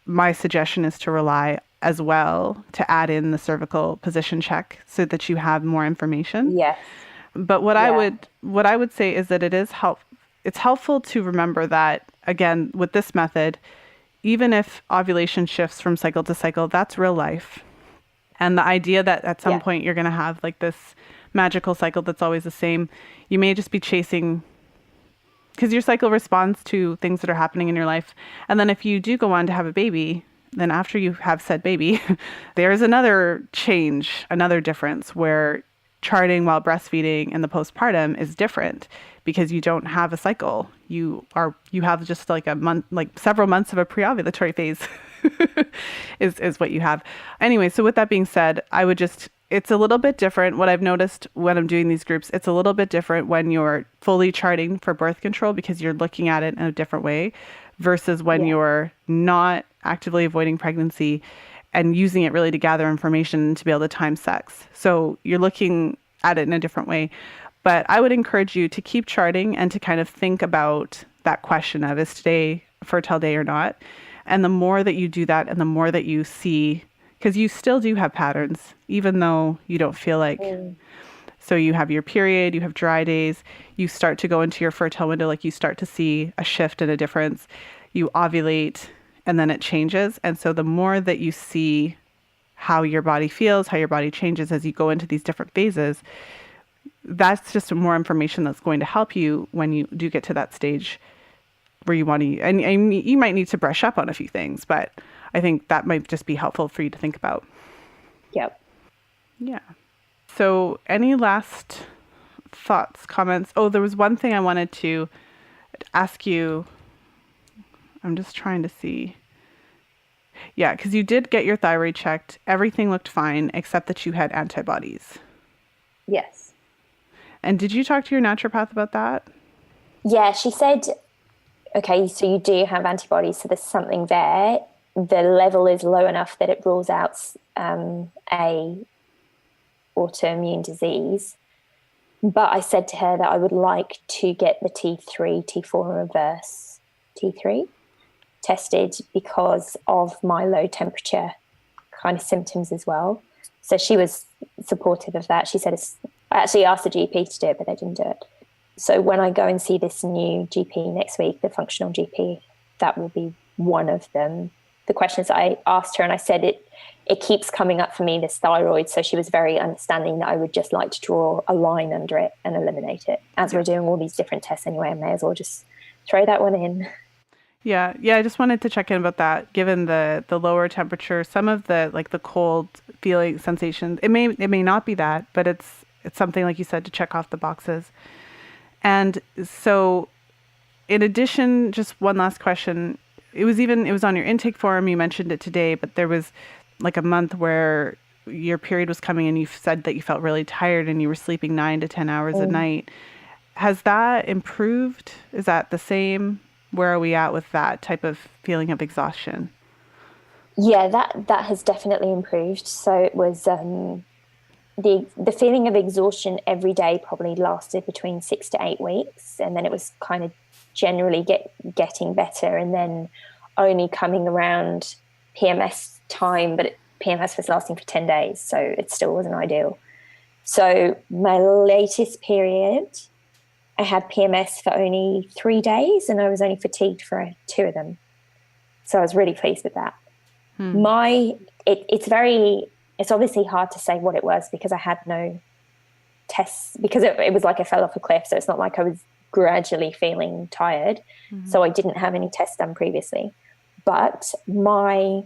my suggestion is to rely as well to add in the cervical position check so that you have more information. Yes. But what I would say is that it's helpful to remember that, again, with this method, even if ovulation shifts from cycle to cycle, that's real life. And the idea that at some point you're going to have like this magical cycle that's always the same, you may just be chasing, because your cycle responds to things that are happening in your life. And then if you do go on to have a baby, then after you have said baby, there's another change, another difference where charting while breastfeeding in the postpartum is different, because you don't have a cycle. You have just like a month, like several months of a pre-ovulatory phase is what you have. Anyway, so with that being said, it's a little bit different. What I've noticed when I'm doing these groups, it's a little bit different when you're fully charting for birth control, because you're looking at it in a different way versus when you're not actively avoiding pregnancy and using it really to gather information to be able to time sex. So you're looking at it in a different way. But I would encourage you to keep charting and to kind of think about that question of, is today a fertile day or not? And the more that you do that and the more that you see, because you still do have patterns, even though you don't feel like, so you have your period, you have dry days, you start to go into your fertile window, like you start to see a shift and a difference, you ovulate, and then it changes. And so the more that you see how your body feels, how your body changes as you go into these different phases, that's just more information that's going to help you when you do get to that stage where you want to, and you might need to brush up on a few things, but I think that might just be helpful for you to think about. Yep. Yeah. So any last thoughts, comments? Oh, there was one thing I wanted to ask you. I'm just trying to see. Yeah, because you did get your thyroid checked. Everything looked fine, except that you had antibodies. Yes. And did you talk to your naturopath about that? Yeah, she said, okay, so you do have antibodies, so there's something there. the level is low enough that it rules out a autoimmune disease. But I said to her that I would like to get the T3, T4 and reverse T3 tested because of my low temperature kind of symptoms as well. So she was supportive of that. She said, I actually asked the GP to do it, but they didn't do it. So when I go and see this new GP next week, the functional GP, that will be one of them. The questions I asked her, and I said it keeps coming up for me, this thyroid. So she was very understanding that I would just like to draw a line under it and eliminate it. As we're doing all these different tests anyway, I may as well just throw that one in. Yeah. I just wanted to check in about that. Given the lower temperature, some of the like the cold feeling sensations, it may not be that, but it's something, like you said, to check off the boxes. And so, in addition, just one last question. It was on your intake form. You mentioned it today, but there was like a month where your period was coming and you said that you felt really tired and you were sleeping 9 to 10 hours a night. Has that improved? Is that the same? Where are we at with that type of feeling of exhaustion? Yeah, that has definitely improved. So it was the feeling of exhaustion every day probably lasted between 6 to 8 weeks, and then it was kind of generally getting better, and then only coming around PMS time, but PMS was lasting for 10 days, so it still wasn't ideal. So my latest period, I had PMS for only 3 days, and I was only fatigued for 2 of them. So I was really pleased with that. It's obviously hard to say what it was because I had no tests, because it was like I fell off a cliff. So it's not like I was gradually feeling tired. So I didn't have any tests done previously. But my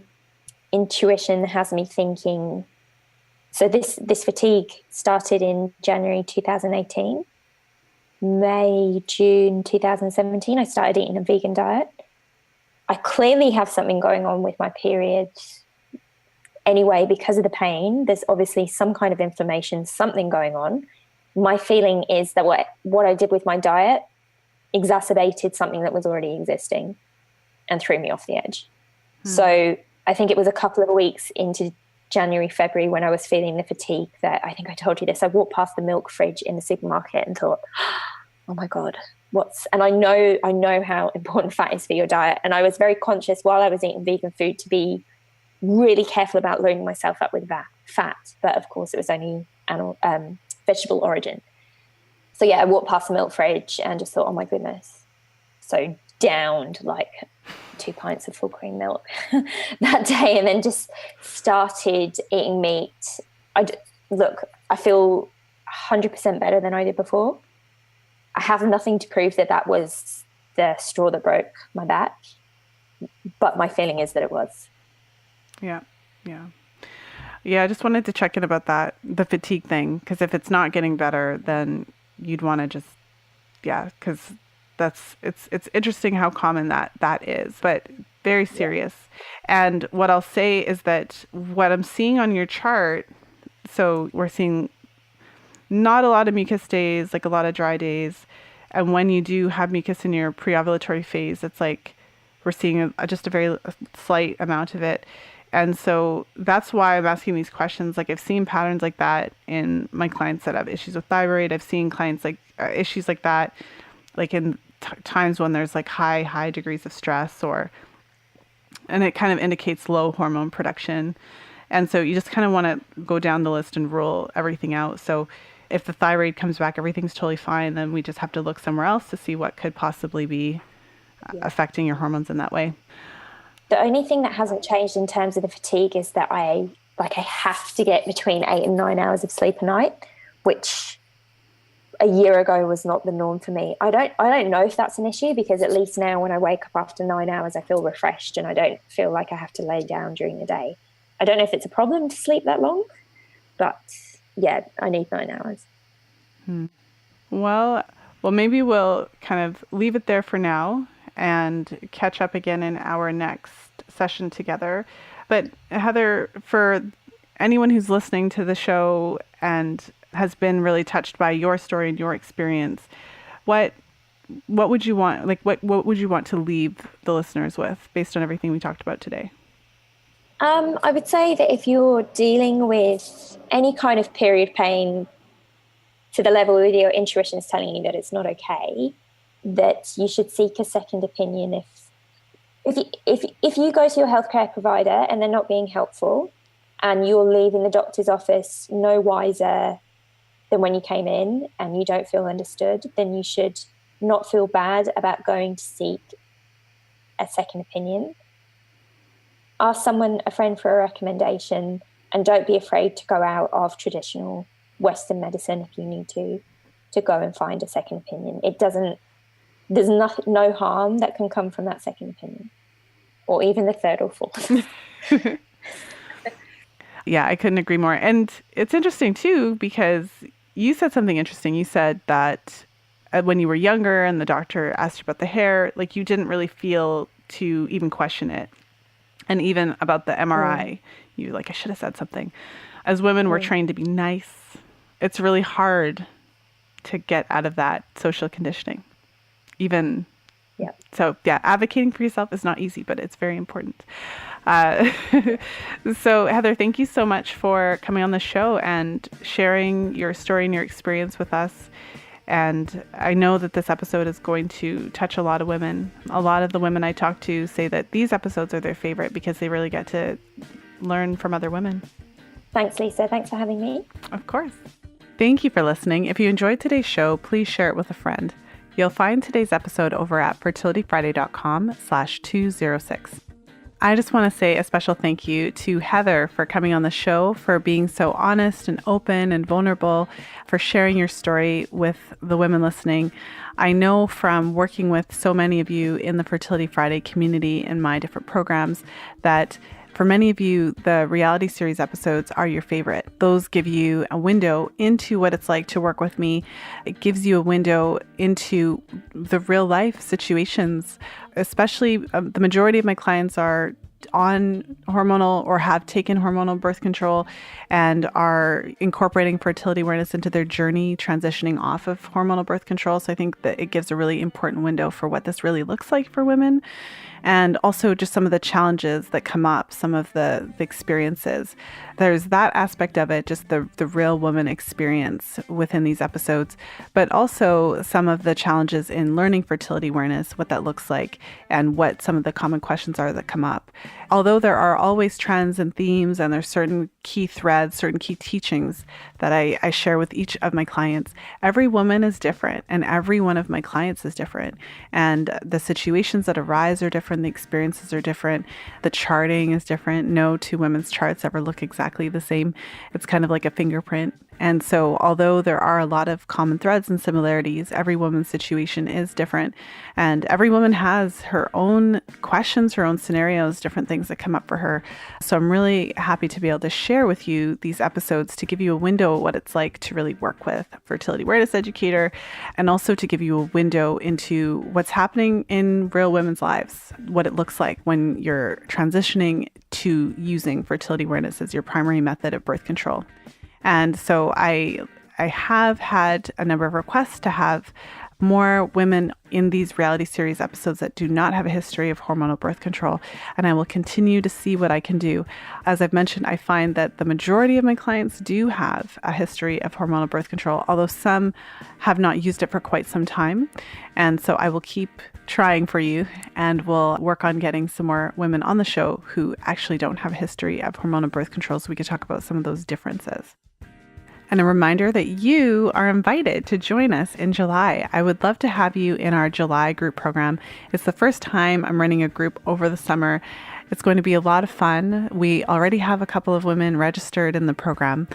intuition has me thinking, so this fatigue started in January 2018. June 2017, I started eating a vegan diet. I clearly have something going on with my period anyway because of the pain. There's obviously some kind of inflammation, something going on. My feeling is that what I did with my diet exacerbated something that was already existing and threw me off the edge. So I think it was a couple of weeks into January, February when I was feeling the fatigue that I think I told you this. I walked past the milk fridge in the supermarket and thought, oh my God, and I know how important fat is for your diet. And I was very conscious while I was eating vegan food to be really careful about loading myself up with fat. But of course it was only vegetable origin. So yeah, I walked past the milk fridge and just thought, oh my goodness. So downed like 2 pints of full cream milk that day, and then just started eating meat. I feel 100% better than I did before. I have nothing to prove that was the straw that broke my back, but my feeling is that it was. Yeah. I just wanted to check in about that, the fatigue thing, because if it's not getting better, then you'd want to just, because it's interesting how common that is, but very serious. Yeah. And what I'll say is that what I'm seeing on your chart, so we're seeing not a lot of mucus days, like a lot of dry days. And when you do have mucus in your pre-ovulatory phase, it's like we're seeing just a very slight amount of it. And so that's why I'm asking these questions. Like I've seen patterns like that in my clients that have issues with thyroid. I've seen clients like issues like that, like in times when there's like high degrees of stress, and it kind of indicates low hormone production. And so you just kind of want to go down the list and rule everything out. So if the thyroid comes back, everything's totally fine, then we just have to look somewhere else to see what could possibly be affecting your hormones in that way. The only thing that hasn't changed in terms of the fatigue is that I have to get between 8 and 9 hours of sleep a night, which a year ago was not the norm for me. I don't know if that's an issue, because at least now when I wake up after 9 hours, I feel refreshed and I don't feel like I have to lay down during the day. I don't know if it's a problem to sleep that long, but yeah, I need 9 hours. Well, maybe we'll kind of leave it there for now and catch up again in our next session together. But Heather, for anyone who's listening to the show and has been really touched by your story and your experience, what would you want? Like what would you want to leave the listeners with based on everything we talked about today? I would say that if you're dealing with any kind of period pain to the level where your intuition is telling you that it's not okay, that you should seek a second opinion. If you go to your healthcare provider and they're not being helpful, and you're leaving the doctor's office no wiser than when you came in, and you don't feel understood, then you should not feel bad about going to seek a second opinion. Ask a friend for a recommendation, and don't be afraid to go out of traditional Western medicine if you need to go and find a second opinion. There's no harm that can come from that second opinion, or even the third or fourth. Yeah, I couldn't agree more. And it's interesting too, because you said something interesting. You said that when you were younger and the doctor asked you about the hair, like you didn't really feel to even question it. And even about the MRI, you I should have said something. As women, we're trained to be nice. It's really hard to get out of that social conditioning. So advocating for yourself is not easy, but it's very important. So Heather, thank you so much for coming on the show and sharing your story and your experience with us. And I know that this episode is going to touch a lot of women. A lot of the women I talk to say that these episodes are their favorite because they really get to learn from other women. Thanks, Lisa. Thanks for having me. Of course. Thank you for listening. If you enjoyed today's show, please share it with a friend. You'll find today's episode over at fertilityfriday.com/206. I just want to say a special thank you to Heather for coming on the show, for being so honest and open and vulnerable, for sharing your story with the women listening. I know from working with so many of you in the Fertility Friday community in my different programs that for many of you, the reality series episodes are your favorite. Those give you a window into what it's like to work with me. It gives you a window into the real life situations, especially the majority of my clients are on hormonal or have taken hormonal birth control and are incorporating fertility awareness into their journey, transitioning off of hormonal birth control. So I think that it gives a really important window for what this really looks like for women. And also just some of the challenges that come up, some of the experiences. There's that aspect of it, just the real woman experience within these episodes, but also some of the challenges in learning fertility awareness, what that looks like, and what some of the common questions are that come up. Although there are always trends and themes, and there's certain key threads, certain key teachings that I share with each of my clients, every woman is different, and every one of my clients is different. And the situations that arise are different. The experiences are different. The charting is different. No two women's charts ever look exactly the same. It's kind of like a fingerprint. And so although there are a lot of common threads and similarities, every woman's situation is different. And every woman has her own questions, her own scenarios, different things that come up for her. So I'm really happy to be able to share with you these episodes to give you a window of what it's like to really work with a fertility awareness educator, and also to give you a window into what's happening in real women's lives, what it looks like when you're transitioning to using fertility awareness as your primary method of birth control. And so I have had a number of requests to have more women in these reality series episodes that do not have a history of hormonal birth control. And I will continue to see what I can do. As I've mentioned, I find that the majority of my clients do have a history of hormonal birth control, although some have not used it for quite some time. And so I will keep trying for you, and we'll work on getting some more women on the show who actually don't have a history of hormonal birth control so we can talk about some of those differences. And a reminder that you are invited to join us in July. I would love to have you in our July group program. It's the first time I'm running a group over the summer. It's going to be a lot of fun. We already have a couple of women registered in the program,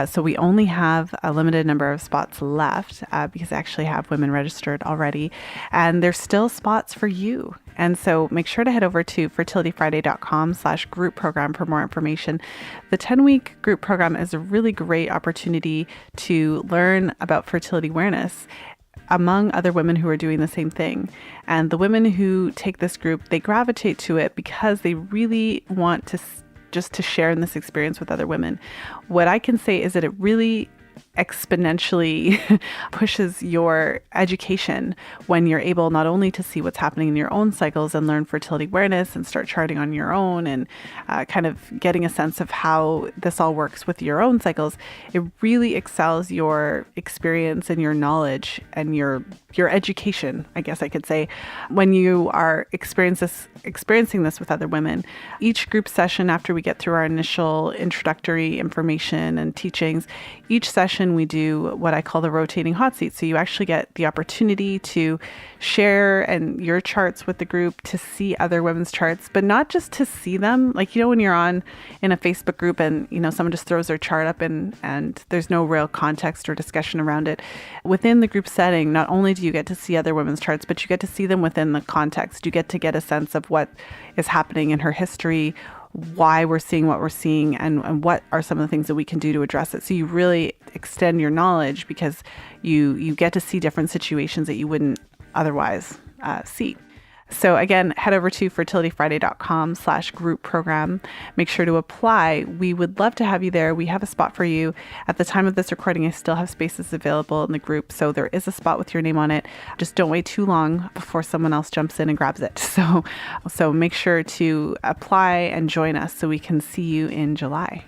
so we only have a limited number of spots left because I actually have women registered already, and there's still spots for you. And so make sure to head over to fertilityfriday.com/group program for more information. The 10-week group program is a really great opportunity to learn about fertility awareness among other women who are doing the same thing. And the women who take this group, they gravitate to it because they really want to just to share in this experience with other women. What I can say is that it really exponentially pushes your education when you're able not only to see what's happening in your own cycles and learn fertility awareness and start charting on your own and kind of getting a sense of how this all works with your own cycles, it really excels your experience and your knowledge and your education, I guess I could say, when you are experiencing this with other women. Each group session, after we get through our initial introductory information and teachings, each session we do what I call the rotating hot seat. So you actually get the opportunity to share and your charts with the group, to see other women's charts, but not just to see them. Like, when you're on in a Facebook group and, someone just throws their chart up and there's no real context or discussion around it. Within the group setting, not only do you get to see other women's charts, but you get to see them within the context. You get to get a sense of what is happening in her history, why we're seeing what we're seeing, and what are some of the things that we can do to address it. So you really extend your knowledge because you get to see different situations that you wouldn't otherwise see. So again, head over to fertilityfriday.com/group program. Make sure to apply. We would love to have you there. We have a spot for you. At the time of this recording, I still have spaces available in the group. So there is a spot with your name on it. Just don't wait too long before someone else jumps in and grabs it. So make sure to apply and join us so we can see you in July.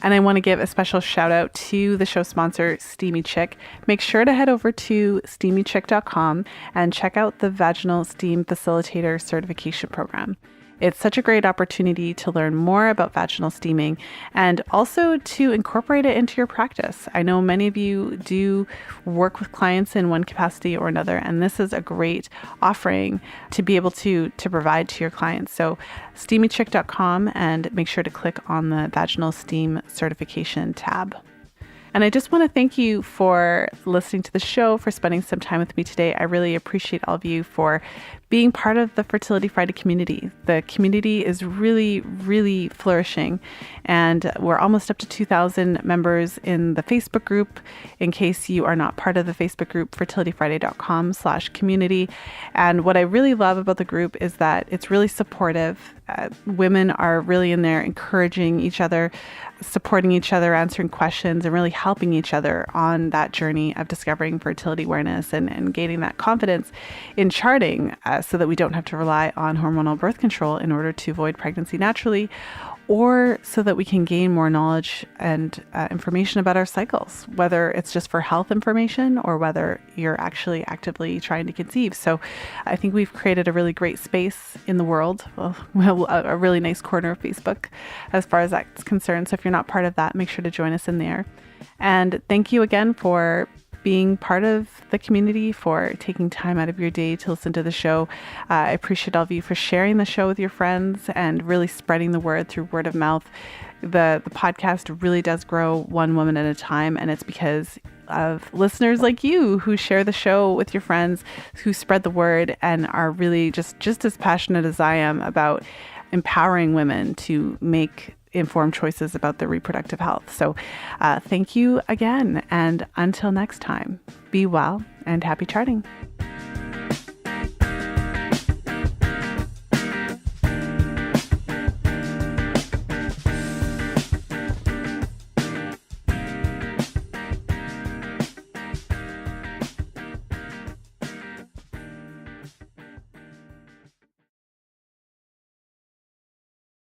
And I want to give a special shout out to the show sponsor, Steamy Chick. Make sure to head over to steamychick.com and check out the Vaginal Steam Facilitator Certification Program. It's such a great opportunity to learn more about vaginal steaming and also to incorporate it into your practice. I know many of you do work with clients in one capacity or another, and this is a great offering to be able to provide to your clients. So steamychick.com, and make sure to click on the Vaginal Steam Certification tab. And I just want to thank you for listening to the show, for spending some time with me today. I really appreciate all of you for being part of the Fertility Friday community. The community is really, really flourishing, and we're almost up to 2,000 members in the Facebook group. In case you are not part of the Facebook group, fertilityfriday.com/community. And what I really love about the group is that it's really supportive. Women are really in there encouraging each other, supporting each other, answering questions, and really helping each other on that journey of discovering fertility awareness and gaining that confidence in charting, so that we don't have to rely on hormonal birth control in order to avoid pregnancy naturally, or so that we can gain more knowledge and information about our cycles, whether it's just for health information or whether you're actually actively trying to conceive. So I think we've created a really great space in the world, well, a really nice corner of Facebook as far as that's concerned. So if you're not part of that, make sure to join us in there. And thank you again for being part of the community, for taking time out of your day to listen to the show. I appreciate all of you for sharing the show with your friends and really spreading the word through word of mouth. The podcast really does grow one woman at a time, and it's because of listeners like you who share the show with your friends, who spread the word and are really just as passionate as I am about empowering women to make informed choices about their reproductive health. So thank you again. And until next time, be well and happy charting.